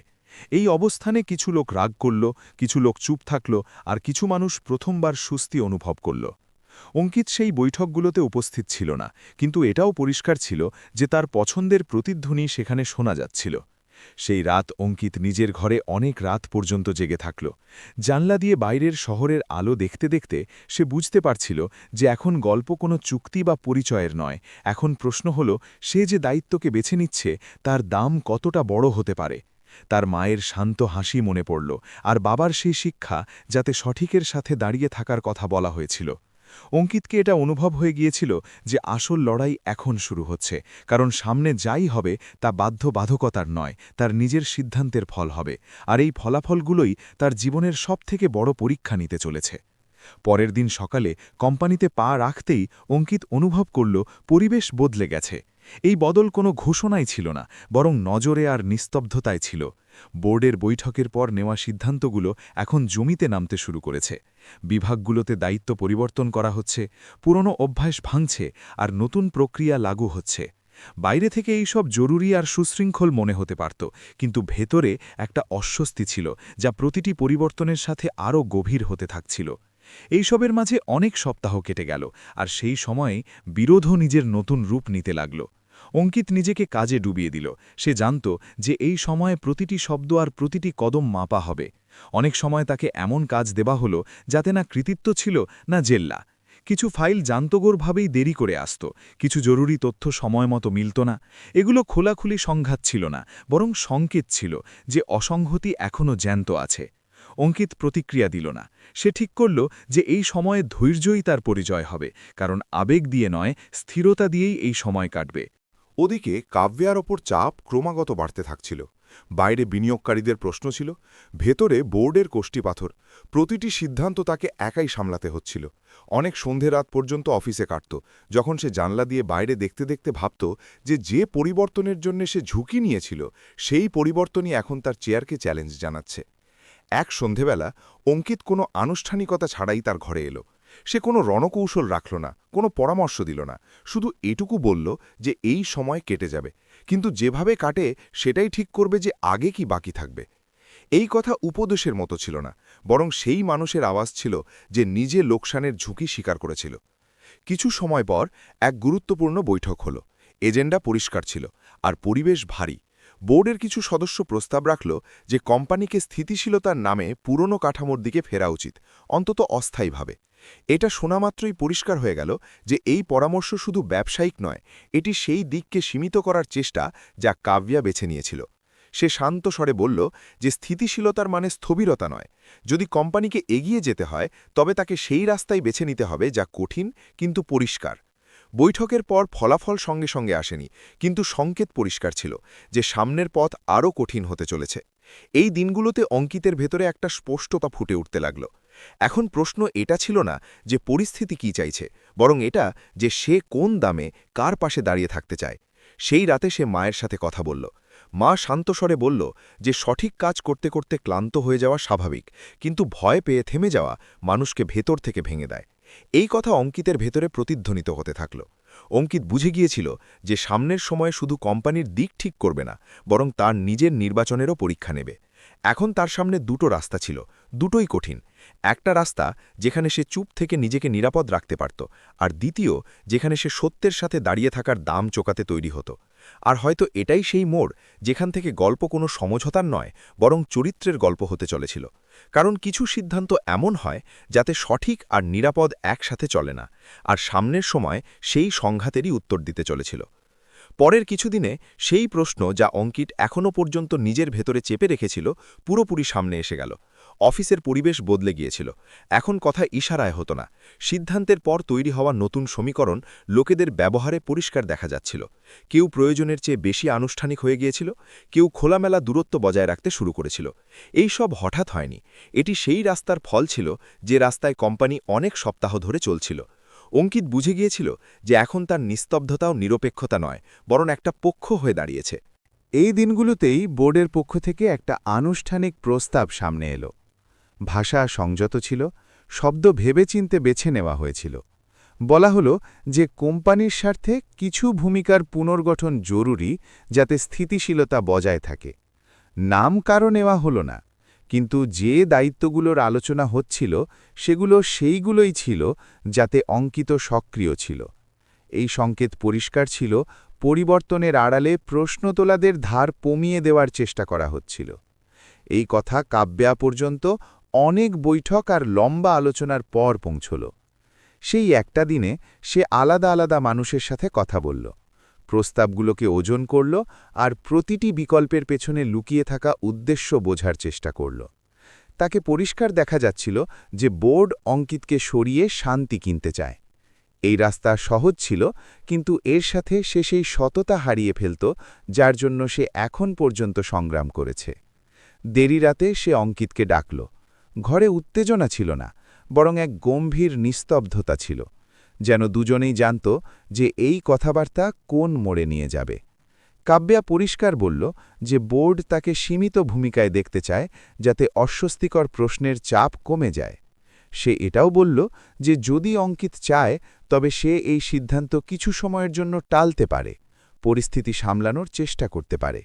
এই অবস্থানে কিছু লোক রাগ করল, কিছু লোক চুপ থাকল, আর কিছু মানুষ প্রথমবার স্বস্তি অনুভব করল। অঙ্কিত সেই বৈঠকগুলোতে উপস্থিত ছিল না, কিন্তু এটাও পরিষ্কার ছিল যে তার পছন্দের প্রতিধ্বনি সেখানে শোনা যাচ্ছিল। সেই রাত অঙ্কিত নিজের ঘরে অনেক রাত পর্যন্ত জেগে থাকল। জানলা দিয়ে বাইরের শহরের আলো দেখতে দেখতে সে বুঝতে পারছিল যে এখন গল্প কোনো চুক্তি বা পরিচয়ের নয়, এখন প্রশ্ন হল সে যে দায়িত্বকে বেছে নিচ্ছে তার দাম কতটা বড় হতে পারে। তার মায়ের শান্ত হাসি মনে পড়ল, আর বাবার সেই শিক্ষা যাতে সঠিকের সাথে দাঁড়িয়ে থাকার কথা বলা হয়েছিল। অঙ্কিতকে এটা অনুভব হয়ে গিয়েছিল যে আসল লড়াই এখন শুরু হচ্ছে, কারণ সামনে যাই হবে তা বাধ্যবাধকতার নয়, তার নিজের সিদ্ধান্তের ফল হবে, আর এই ফলাফলগুলোই তার জীবনের সবথেকে বড় পরীক্ষা নিতে চলেছে। পরের দিন সকালে কোম্পানিতে পা রাখতেই অঙ্কিত অনুভব করল পরিবেশ বদলে গেছে। এই বদল কোনো ঘোষণাই ছিল না, বরং নজরে আর নিস্তব্ধতায় ছিল। বোর্ডের বৈঠকের পর নেওয়া সিদ্ধান্তগুলো এখন জমিতে নামতে শুরু করেছে। বিভাগগুলোতে দায়িত্ব পরিবর্তন করা হচ্ছে, পুরনো অভ্যাস ভাঙছে আর নতুন প্রক্রিয়া লাগু হচ্ছে। বাইরে থেকে এই সব জরুরি আর সুশৃঙ্খল মনে হতে পারত, কিন্তু ভেতরে একটা অস্বস্তি ছিল যা প্রতিটি পরিবর্তনের সাথে আরও গভীর হতে থাকছিল। এইসবের মাঝে অনেক সপ্তাহ কেটে গেল, আর সেই সময়ে বিরোধও নিজের নতুন রূপ নিতে লাগল। অঙ্কিত নিজেকে কাজে ডুবিয়ে দিল। সে জানত যে এই সময়ে প্রতিটি শব্দ আর প্রতিটি কদম মাপা হবে। অনেক সময় তাকে এমন কাজ দেওয়া হলো যাতে না কৃতিত্ব ছিল না জেল্লা। কিছু ফাইল জান্তগোরভাবেই দেরি করে আসত, কিছু জরুরি তথ্য সময়মতো মিলত না। এগুলো খোলাখুলি সংঘাত ছিল না, বরং সংকেত ছিল যে অসংহতি এখনও জ্যান্ত আছে। অঙ্কিত প্রতিক্রিয়া দিল না। সে ঠিক করল যে এই সময়ে ধৈর্যই তার পরিচয় হবে, কারণ আবেগ দিয়ে নয়, স্থিরতা দিয়েই এই সময় কাটবে। ওদিকে কাব্যার ওপর চাপ ক্রমাগত বাড়তে থাকছিল। বাইরে বিনিয়োগকারীদের প্রশ্ন ছিল, ভেতরে বোর্ডের কোষ্ঠীপাথর। প্রতিটি সিদ্ধান্ত তাকে একাই সামলাতে হচ্ছিল। অনেক সন্ধে রাত পর্যন্ত অফিসে কাটত, যখন সে জানলা দিয়ে বাইরে দেখতে দেখতে ভাবত যে পরিবর্তনের জন্য সে ঝুঁকি নিয়েছিল, সেই পরিবর্তনই এখন তার চেয়ারকে চ্যালেঞ্জ জানাচ্ছে। এক সন্ধেবেলা অঙ্কিত কোনো আনুষ্ঠানিকতা ছাড়াই তার ঘরে এলো। সে কোনো রণকৌশল রাখল না, কোনো পরামর্শ দিল না, শুধু এটুকু বলল যে এই সময় কেটে যাবে, কিন্তু যেভাবে কাটে সেটাই ঠিক করবে যে আগে কি বাকি থাকবে। এই কথা উপদেশের মতো ছিল না, বরং সেই মানুষের আওয়াজ ছিল যে নিজে লোকসানের ঝুঁকি স্বীকার করেছিল। কিছু সময় পর এক গুরুত্বপূর্ণ বৈঠক হল। এজেন্ডা পরিষ্কার ছিল, আর পরিবেশ ভারী। বোর্ডের কিছু সদস্য প্রস্তাব রাখল যে কোম্পানিকে স্থিতিশীলতার নামে পুরনো কাঠামোর দিকে ফেরা উচিত, অন্তত অস্থায়ীভাবে। এটা শোনামাত্রই পরিষ্কার হয়ে গেল যে এই পরামর্শ শুধু ব্যবসায়িক নয়, এটি সেই দিককে সীমিত করার চেষ্টা যা কাব্যা বেছে নিয়েছিল। সে শান্ত স্বরে বলল যে স্থিতিশীলতার মানে স্থবিরতা নয়। যদি কোম্পানিকে এগিয়ে যেতে হয়, তবে তাকে সেই রাস্তায় বেছে নিতে হবে যা কঠিন কিন্তু পরিষ্কার। বৈঠকের পর ফলাফল সঙ্গে সঙ্গে আসেনি, কিন্তু সংকেত পরিষ্কার ছিল যে সামনের পথ আরও কঠিন হতে চলেছে। এই দিনগুলোতে অঙ্কিতের ভেতরে একটা স্পষ্টতা ফুটে উঠতে লাগল। এখন প্রশ্ন এটা ছিল না যে পরিস্থিতি কি চাইছে, বরং এটা যে সে কোন দামে কার পাশে দাঁড়িয়ে থাকতে চায়। সেই রাতে সে মায়ের সাথে কথা বলল। মা শান্ত স্বরে বলল যে সঠিক কাজ করতে করতে ক্লান্ত হয়ে যাওয়া স্বাভাবিক, কিন্তু ভয় পেয়ে থেমে যাওয়া মানুষকে ভেতর থেকে ভেঙে দেয়। এই কথা অঙ্কিতের ভেতরে প্রতিধ্বনিত হতে থাকল। অঙ্কিত বুঝে গিয়েছিল যে সামনের সময়ে শুধু কোম্পানির দিক ঠিক করবে না, বরং তার নিজের নির্বাচনেরও পরীক্ষা নেবে। এখন তার সামনে দুটো রাস্তা ছিল, দুটোই কঠিন। একটা রাস্তা যেখানে সে চুপ থেকে নিজেকে নিরাপদ রাখতে পারত, আর দ্বিতীয় যেখানে সে সত্যের সাথে দাঁড়িয়ে থাকার দাম চোকাতে তৈরি হতো। আর হয়তো এটাই সেই মোড় যেখান থেকে গল্প কোনো সমঝোতার নয়, বরং চরিত্রের গল্প হতে চলেছিল। কারণ কিছু সিদ্ধান্ত এমন হয় যাতে সঠিক আর নিরাপদ একসাথে চলে না, আর সামনের সময় সেই সংঘাতেরই উত্তর দিতে চলেছিল। পরের কিছুদিনে সেই প্রশ্ন যা অঙ্কিত এখনও পর্যন্ত নিজের ভেতরে চেপে রেখেছিল, পুরোপুরি সামনে এসে গেল। অফিসের পরিবেশ বদলে গিয়েছিল। এখন কথা ইশারায় হতো না। সিদ্ধান্তের পর তৈরি হওয়া নতুন সমীকরণ লোকেদের ব্যবহারে পরিষ্কার দেখা যাচ্ছিল। কেউ প্রয়োজনের চেয়ে বেশি আনুষ্ঠানিক হয়ে গিয়েছিল, কেউ খোলামেলা দূরত্ব বজায় রাখতে শুরু করেছিল। এই সব হঠাৎ হয়নি, এটি সেই রাস্তার ফল ছিল যে রাস্তায় কোম্পানি অনেক সপ্তাহ ধরে চলছিল। অঙ্কিত বুঝে গিয়েছিল যে এখন তার নিস্তব্ধতাও নিরপেক্ষতা নয়, বরং একটা পক্ষ হয়ে দাঁড়িয়েছে। এই দিনগুলোতেই বোর্ডের পক্ষ থেকে একটা আনুষ্ঠানিক প্রস্তাব সামনে এলো। ভাষা সংযত ছিল, শব্দ ভেবেচিন্তে বেছে নেওয়া হয়েছিল। বলা হলো যে কোম্পানির স্বার্থে কিছু ভূমিকার পুনর্গঠন জরুরি, যাতে স্থিতিশীলতা বজায় থাকে। নাম কারও নেওয়া হলো না, কিন্তু যে দায়িত্বগুলোর আলোচনা হচ্ছিল সেগুলো সেইগুলোই ছিল যাতে অঙ্কিত সক্রিয় ছিল। এই সংকেত পরিষ্কার ছিল, পরিবর্তনের আড়ালে প্রশ্ন তোলাদের ধার কমিয়ে দেওয়ার চেষ্টা করা হচ্ছিল। এই কথা কাব্যা পর্যন্ত অনেক বৈঠক আর লম্বা আলোচনার পর পৌঁছল। সেই একটা দিনে সে আলাদা আলাদা মানুষের সাথে কথা বলল, প্রস্তাবগুলোকে ওজন করল, আর প্রতিটি বিকল্পের পেছনে লুকিয়ে থাকা উদ্দেশ্য বোঝার চেষ্টা করল। তাকে পরিষ্কার দেখা যাচ্ছিল যে বোর্ড অঙ্কিতকে সরিয়ে শান্তি কিনতে চায়। এই রাস্তা সহজ ছিল, কিন্তু এর সাথে সে সেই সততা হারিয়ে ফেলত যার জন্য সে এখন পর্যন্ত সংগ্রাম করেছে। দেরি রাতে সে অঙ্কিতকে ডাকল। ঘরে উত্তেজনা ছিল না, বরং এক গম্ভীর নিস্তব্ধতা ছিল। যেন দুজনেই জানত যে এই কথাবার্তা কোন মোড়ে নিয়ে যাবে। কাব্যা পরিষ্কার বলল যে বোর্ড তাকে সীমিত ভূমিকায় দেখতে চায়, যাতে অস্বস্তিকর প্রশ্নের চাপ কমে যায়। সে এটাও বলল যে যদি অঙ্কিত চায় তবে সে এই সিদ্ধান্ত কিছু সময়ের জন্য টালতে পারে, পরিস্থিতি সামলানোর চেষ্টা করতে পারে।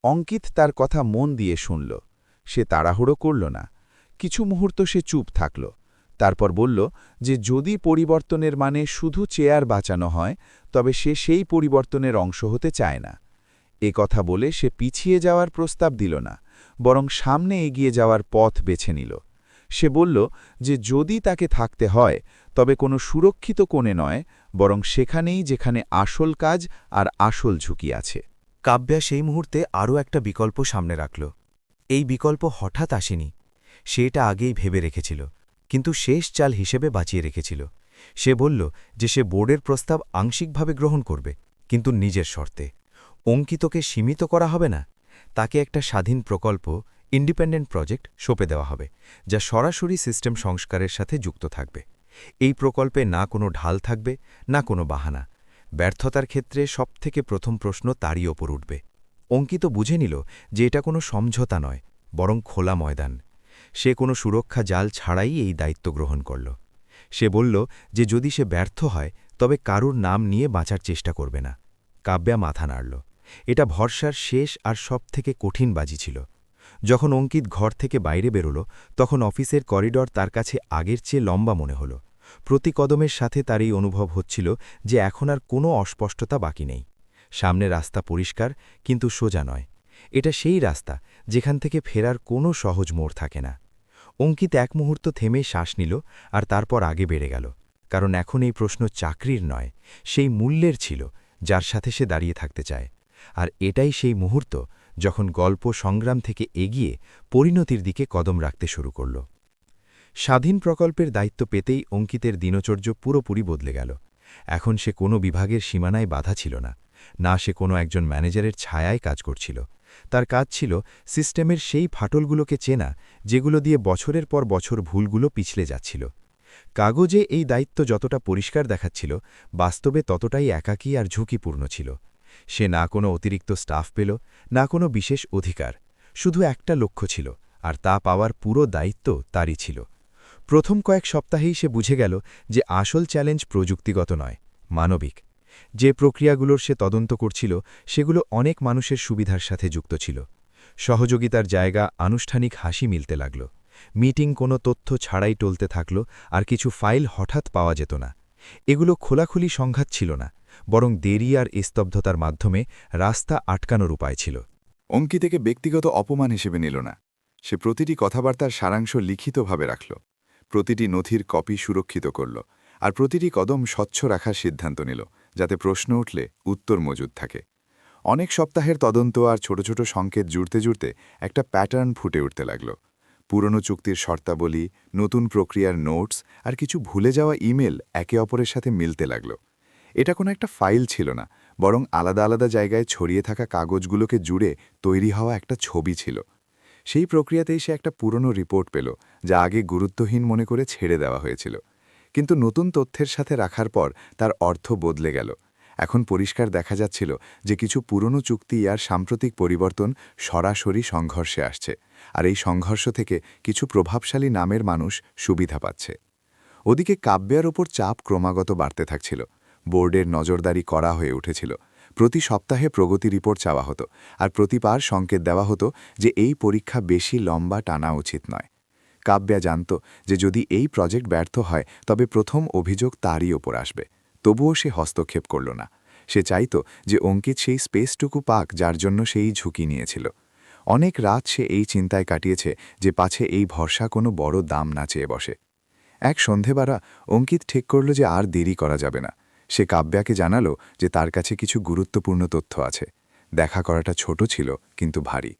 অঙ্কিত তার কথা মন দিয়ে শুনল। সে তাড়াহুড়ো করল না। কিছু মুহূর্ত সে চুপ থাকল। তারপর বলল যে যদি পরিবর্তনের মানে শুধু চেয়ার বাঁচানো হয় তবে সে সেই পরিবর্তনের অংশ হতে চায় না। এ কথা বলে সে পিছিয়ে যাওয়ার প্রস্তাব দিল না, বরং সামনে এগিয়ে যাওয়ার পথ বেছে নিল। সে বলল যে যদি তাকে থাকতে হয় তবে কোনো সুরক্ষিত কোণে নয়, বরং সেখানেই যেখানে আসল কাজ আর আসল ঝুঁকি আছে। কাব্যা সেই মুহূর্তে আরও একটা বিকল্প সামনে রাখল। এই বিকল্প হঠাৎ আসেনি, সে এটা আগেই ভেবে রেখেছিল, কিন্তু শেষ চাল হিসেবে বাঁচিয়ে রেখেছিল। সে বলল যে সে বোর্ডের প্রস্তাব আংশিকভাবে গ্রহণ করবে, কিন্তু নিজের শর্তে। অঙ্কিতকে সীমিত করা হবে না, তাকে একটা স্বাধীন প্রকল্প, ইন্ডিপেন্ডেন্ট প্রজেক্ট সঁপে দেওয়া হবে, যা সরাসরি সিস্টেম সংস্কারের সাথে যুক্ত থাকবে। এই প্রকল্পে না কোনো ঢাল থাকবে, না কোনো বাহানা। ব্যর্থতার ক্ষেত্রে সবথেকে প্রথম প্রশ্ন তারই ওপর উঠবে। অঙ্কিত বুঝে নিল যে এটা কোনো সমঝোতা নয়, বরং খোলা ময়দান। সে কোনো সুরক্ষা জাল ছাড়াই এই দায়িত্ব গ্রহণ করল। সে বলল যে যদি সে ব্যর্থ হয় তবে কারুর নাম নিয়ে বাঁচার চেষ্টা করবে না। কাব্যা মাথা নাড়ল। এটা ভরসার শেষ আর সবথেকে কঠিন বাজি ছিল। যখন অঙ্কিত ঘর থেকে বাইরে বেরোল তখন অফিসের করিডর তার কাছে আগের চেয়ে লম্বা মনে হল। প্রতি কদমের সাথে তার এই অনুভব হচ্ছিল যে এখন আর কোনো অস্পষ্টতা বাকি নেই। সামনে রাস্তা পরিষ্কার, কিন্তু সোজা নয়। এটা সেই রাস্তা যেখান থেকে ফেরার কোনো সহজ মোড় থাকে না। অঙ্কিত এক মুহূর্ত থেমে শ্বাস নিল আর তারপর আগে বেড়ে গেল, কারণ এখন এই প্রশ্ন চাকরির নয়, সেই মূল্যের ছিল যার সাথে সে দাঁড়িয়ে থাকতে চায়। আর এটাই সেই মুহূর্ত যখন গল্প সংগ্রাম থেকে এগিয়ে পরিণতির দিকে কদম রাখতে শুরু করল। স্বাধীন প্রকল্পের দায়িত্ব পেতেই অঙ্কিতের দিনচর্য পুরোপুরি বদলে গেল। এখন সে কোনো বিভাগের সীমানায় বাধা ছিল না, না সে কোনো একজন ম্যানেজারের ছায়ায় কাজ করছিল। তার কাজ ছিল সিস্টেমের সেই ফাটলগুলোকে চেনা যেগুলো দিয়ে বছরের পর বছর ভুলগুলো পিছলে যাচ্ছিল। কাগজে এই দায়িত্ব যতটা পরিষ্কার দেখাচ্ছিল, বাস্তবে ততটাই একাকী আর ঝুঁকিপূর্ণ ছিল। সে না কোনো অতিরিক্ত স্টাফ পেল, না কোনো বিশেষ অধিকার, শুধু একটা লক্ষ্য ছিল, আর তা পাওয়ার পুরো দায়িত্ব তারই ছিল। প্রথম কয়েক সপ্তাহেই সে বুঝে গেল যে আসল চ্যালেঞ্জ প্রযুক্তিগত নয়, মানবিক। যে প্রক্রিয়াগুলোর সে তদন্ত করছিল সেগুলো অনেক মানুষের সুবিধার সাথে যুক্ত ছিল। সহযোগিতার জায়গা আনুষ্ঠানিক হাসি মিলতে লাগল। মিটিং কোনো তথ্য ছাড়াই টলতে থাকল, আর কিছু ফাইল হঠাৎ পাওয়া যেত না। এগুলো খোলাখুলি সংঘাত ছিল না, বরং দেরি আর স্তব্ধতার মাধ্যমে রাস্তা আটকানোর উপায় ছিল। অঙ্কিতকে ব্যক্তিগত অপমান হিসেবে নিল না। সে প্রতিটি কথাবার্তার সারাংশ লিখিতভাবে রাখল, প্রতিটি নথির কপি সুরক্ষিত করল, আর প্রতিটি কদম স্বচ্ছ রাখার সিদ্ধান্ত নিল, যাতে প্রশ্ন উঠলে উত্তর মজুদ থাকে। অনেক সপ্তাহের তদন্ত আর ছোট ছোট সংকেত জুড়তে জুড়তে একটা প্যাটার্ন ফুটে উঠতে লাগল। পুরনো চুক্তির শর্তাবলী, নতুন প্রক্রিয়ার নোটস আর কিছু ভুলে যাওয়া ইমেল একে অপরের সাথে মিলতে লাগল। এটা কোনো একটা ফাইল ছিল না, বরং আলাদা আলাদা জায়গায় ছড়িয়ে থাকা কাগজগুলোকে জুড়ে তৈরি হওয়া একটা ছবি ছিল। সেই প্রক্রিয়াতেই সে একটা পুরনো রিপোর্ট পেল, যা আগে গুরুত্বহীন মনে করে ছেড়ে দেওয়া হয়েছিল। কিন্তু নতুন তথ্যের সাথে রাখার পর তার অর্থ বদলে গেল। এখন পরিষ্কার দেখা যাচ্ছিল যে কিছু পুরনো চুক্তি আর সাম্প্রতিক পরিবর্তন সরাসরি সংঘর্ষে আসছে, আর এই সংঘর্ষ থেকে কিছু প্রভাবশালী নামের মানুষ সুবিধা পাচ্ছে। ওদিকে কাব্যের ওপর চাপ ক্রমাগত বাড়তে থাকছিল। বোর্ডের নজরদারি করা হয়ে উঠেছিল। প্রতি সপ্তাহে প্রগতি রিপোর্ট চাওয়া হতো, আর প্রতিবার সংকেত দেওয়া হতো যে এই পরীক্ষা বেশি লম্বা টানা উচিত নয়। কাব্যা জানত যে যদি এই প্রজেক্ট ব্যর্থ হয় তবে প্রথম অভিযোগ তারই ওপর আসবে। তবুও সে হস্তক্ষেপ করল না। সে চাইত যে অঙ্কিত সেই স্পেসটুকু পাক যার জন্য সেই ঝুঁকি নিয়েছিল। অনেক রাত সে এই চিন্তায় কাটিয়েছে যে পাছে এই ভরসা কোনো বড় দাম না চেয়ে বসে। এক সন্ধেবেলা অঙ্কিত ঠিক করল যে আর দেরি করা যাবে না। সে কাব্যাকে জানালো যে তার কাছে কিছু গুরুত্বপূর্ণ তথ্য আছে। দেখা করাটা ছোট ছিল, কিন্তু ভারী।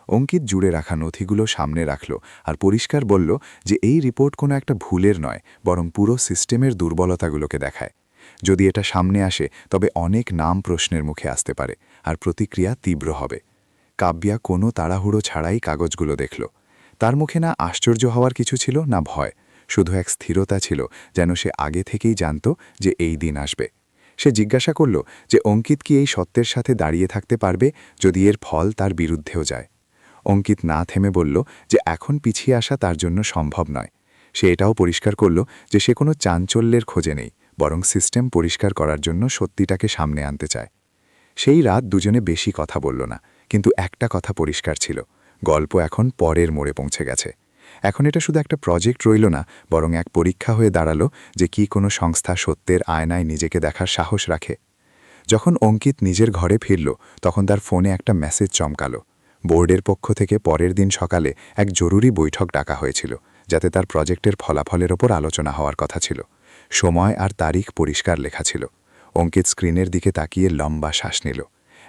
অঙ্কিত জুড়ে রাখা নথিগুলো সামনে রাখল আর পরিষ্কার বলল যে এই রিপোর্ট কোনো একটা ভুলের নয়, বরং পুরো সিস্টেমের দুর্বলতাগুলোকে দেখায়। যদি এটা সামনে আসে তবে অনেক নাম প্রশ্নের মুখে আসতে পারে, আর প্রতিক্রিয়া তীব্র হবে। কাব্যা কোনো তাড়াহুড়ো ছাড়াই কাগজগুলো দেখল। তার মুখে না আশ্চর্য হওয়ার কিছু ছিল, না ভয়, শুধু এক স্থিরতা ছিল, যেন সে আগে থেকেই জানত যে এই দিন আসবে। সে জিজ্ঞাসা করল যে অঙ্কিত কি এই সত্যের সাথে দাঁড়িয়ে থাকতে পারবে যদি এর ফল তার বিরুদ্ধেও যায়। অঙ্কিত না থেমে বলল যে এখন পিছিয়ে আসা তার জন্য সম্ভব নয়। সে এটাও পরিষ্কার করল যে সে কোনো চাঞ্চল্যের খোঁজে নেই, বরং সিস্টেম পরিষ্কার করার জন্য সত্যিটাকে সামনে আনতে চায়। সেই রাত দুজনে বেশি কথা বলল না, কিন্তু একটা কথা পরিষ্কার ছিল, গল্প এখন পরের মোড়ে পৌঁছে গেছে। এখন এটা শুধু একটা প্রজেক্ট রইল না, বরং এক পরীক্ষা হয়ে দাঁড়ালো যে কি কোনো সংস্থা সত্যের আয়নায় নিজেকে দেখার সাহস রাখে। যখন অঙ্কিত নিজের ঘরে ফিরল, তখন তার ফোনে একটা মেসেজ চমকালো। বোর্ডের পক্ষ থেকে পরের দিন সকালে এক জরুরি বৈঠক ডাকা হয়েছিল, যাতে তার প্রজেক্টের ফলাফলের ওপর আলোচনা হওয়ার কথা ছিল। সময় আর তারিখ পরিষ্কার লেখা ছিল। অঙ্কিত স্ক্রিনের দিকে তাকিয়ে লম্বা শ্বাস নিল।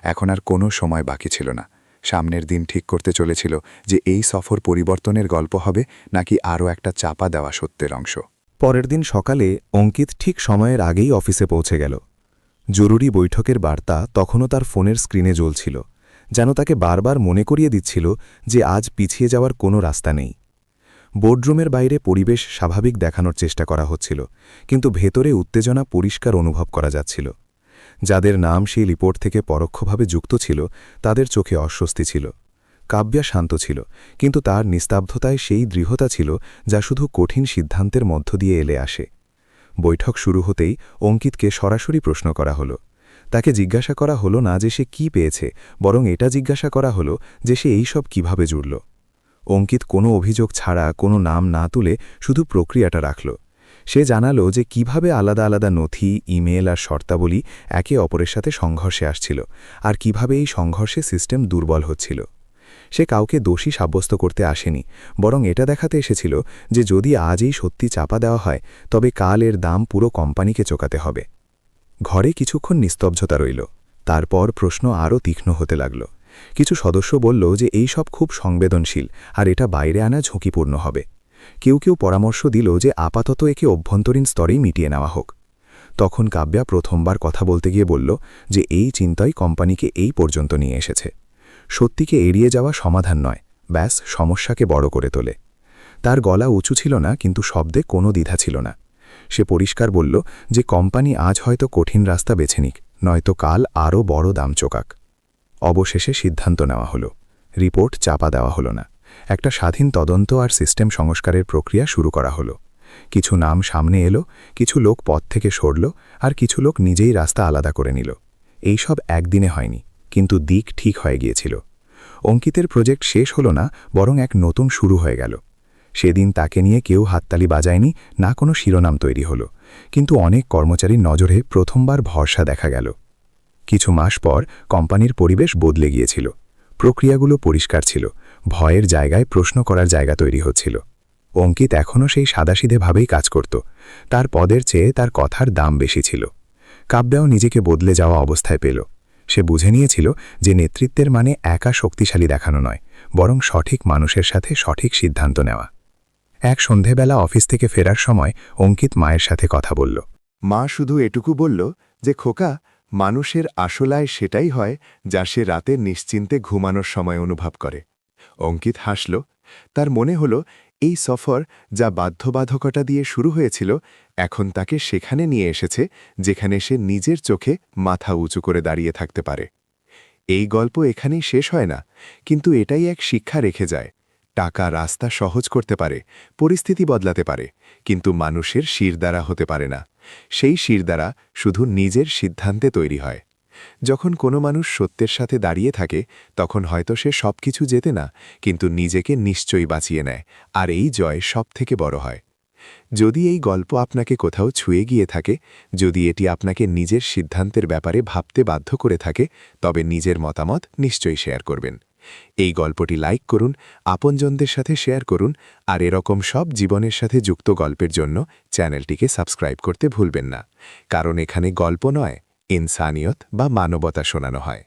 এখন আর কোনো সময় বাকি ছিল না। সামনের দিন ঠিক করতে চলেছিল যে এই সফর পরিবর্তনের গল্প হবে নাকি আরও একটা চাপা দেওয়া সত্যের অংশ। পরের দিন সকালে অঙ্কিত ঠিক সময়ের আগেই অফিসে পৌঁছে গেল। জরুরি বৈঠকের বার্তা তখনও তার ফোনের স্ক্রিনে জ্বলছিল, যেন তাকে বারবার মনে করিয়ে দিচ্ছিল যে আজ পিছিয়ে যাওয়ার কোনো রাস্তা নেই। বোর্ডরুমের বাইরে পরিবেশ স্বাভাবিক দেখানোর চেষ্টা করা হচ্ছিল, কিন্তু ভেতরে উত্তেজনা পরিষ্কার অনুভব করা যাচ্ছিল। যাদের নাম সেই রিপোর্ট থেকে পরোক্ষভাবে যুক্ত ছিল তাদের চোখে অস্বস্তি ছিল। কাব্যা শান্ত ছিল, কিন্তু তার নিস্তব্ধতায় সেই দৃঢ়তা ছিল যা শুধু কঠিন সিদ্ধান্তের মধ্য দিয়ে এলে আসে। বৈঠক শুরু হতেই অঙ্কিতকে সরাসরি প্রশ্ন করা হলো। তাকে জিজ্ঞাসা করা হলো না যে সে কি পেয়েছে, বরং এটা জিজ্ঞাসা করা হলো যে সে এইসব কিভাবে জুড়ল। অঙ্কিত কোনো অভিযোগ ছাড়া, কোনো নাম না তুলে শুধু প্রক্রিয়াটা রাখল। সে জানালো যে কিভাবে আলাদা আলাদা নথি, ইমেল আর শর্তাবলী একে অপরের সাথে সংঘর্ষে আসছিল, আর কিভাবে এই সংঘর্ষে সিস্টেম দুর্বল হচ্ছিল। সে কাউকে দোষী সাব্যস্ত করতে আসেনি, বরং এটা দেখাতে এসেছিল যে যদি আজ এই সত্যি চাপা দেওয়া হয়, তবে কাল এর দাম পুরো কোম্পানিকে চোকাতে হবে। ঘরে কিছুক্ষণ নিস্তব্ধতা রইল। তারপর প্রশ্ন আরও তীক্ষ্ণ হতে লাগল। কিছু সদস্য বলল যে এই সব খুব সংবেদনশীল আর এটা বাইরে আনা ঝুঁকিপূর্ণ হবে। কেউ কেউ পরামর্শ দিল যে আপাতত একে অভ্যন্তরীণ স্তরেই মিটিয়ে নেওয়া হোক। তখন কাব্যা প্রথমবার কথা বলতে গিয়ে বলল যে এই চিন্তাই কোম্পানিকে এই পর্যন্ত নিয়ে এসেছে। সত্যিকে এড়িয়ে যাওয়া সমাধান নয়, ব্যাস সমস্যাকে বড় করে তোলে। তার গলা উঁচু ছিল না, কিন্তু শব্দে কোনো দ্বিধা ছিল না। সে পরিষ্কার বলল যে কোম্পানি আজ হয়তো কঠিন রাস্তা বেছে নিক, নয়তো কাল আরও বড় দাম চোকাক। অবশেষে সিদ্ধান্ত নেওয়া হলো। রিপোর্ট চাপা দেওয়া হলো না। একটা স্বাধীন তদন্ত আর সিস্টেম সংস্কারের প্রক্রিয়া শুরু করা হলো। কিছু নাম সামনে এলো, কিছু লোক পথ থেকে সরল, আর কিছু লোক নিজেই রাস্তা আলাদা করে নিল। এইসব একদিনে হয়নি, কিন্তু দিক ঠিক হয়ে গিয়েছিল। অঙ্কিতের প্রজেক্ট শেষ হলো না, বরং এক নতুন শুরু হয়ে গেল। সেদিন তাকে নিয়ে কেউ হাততালি বাজায়নি, না কোনো শিরোনাম তৈরি হলো, কিন্তু অনেক কর্মচারীর নজরে প্রথমবার ভরসা দেখা গেল। কিছু মাস পর কোম্পানির পরিবেশ বদলে গিয়েছিল। প্রক্রিয়াগুলো পরিষ্কার ছিল, ভয়ের জায়গায় প্রশ্ন করার জায়গা তৈরি হচ্ছিল। অঙ্কিত এখনও সেই সাদাসিধেভাবেই কাজ করত। তার পদের চেয়ে তার কথার দাম বেশি ছিল। কাব্যাও নিজেকে বদলে যাওয়া অবস্থায় পেল। সে বুঝে নিয়েছিল যে নেতৃত্বের মানে একা শক্তিশালী দেখানো নয়, বরং সঠিক মানুষের সাথে সঠিক সিদ্ধান্ত নেওয়া। এক সন্ধেবেলা অফিস থেকে ফেরার সময় অঙ্কিত মায়ের সাথে কথা বলল। মা শুধু এটুকু বলল যে খোকা, মানুষের আসলায় সেটাই হয় যা সে রাতে নিশ্চিন্তে ঘুমানোর সময় অনুভব করে। অঙ্কিত হাসল। তার মনে হল এই সফর, যা বাধ্যবাধকতা দিয়ে শুরু হয়েছিল, এখন তাকে সেখানে নিয়ে এসেছে যেখানে সে নিজের চোখে মাথা উঁচু করে দাঁড়িয়ে থাকতে পারে। এই গল্প এখানেই শেষ হয় না, কিন্তু এটাই এক শিক্ষা রেখে যায়। টাকা রাস্তা সহজ করতে পারে, পরিস্থিতি বদলাতে পারে, কিন্তু মানুষের শিরদাঁড়া হতে পারে না। সেই শিরদাঁড়া শুধু নিজের সিদ্ধান্তে তৈরি হয়। যখন কোনো মানুষ সত্যের সাথে দাঁড়িয়ে থাকে, তখন হয়তো সে সবকিছু জেতে না, কিন্তু নিজেকে নিশ্চয়ই বাঁচিয়ে নেয়, আর এই জয় সবথেকে বড় হয়। যদি এই গল্প আপনাকে কোথাও ছুঁয়ে গিয়ে থাকে, যদি এটি আপনাকে নিজের সিদ্ধান্তের ব্যাপারে ভাবতে বাধ্য করে থাকে, তবে নিজের মতামত নিশ্চয়ই শেয়ার করবেন। এই গল্পটি লাইক করুন, আপনজনদের সাথে শেয়ার করুন, আর এরকম সব জীবনের সাথে যুক্ত গল্পের জন্য চ্যানেলটিকে সাবস্ক্রাইব করতে ভুলবেন না। কারণ এখানে গল্প নয়, ইনসানিয়ত বা মানবতা শোনানো হয়।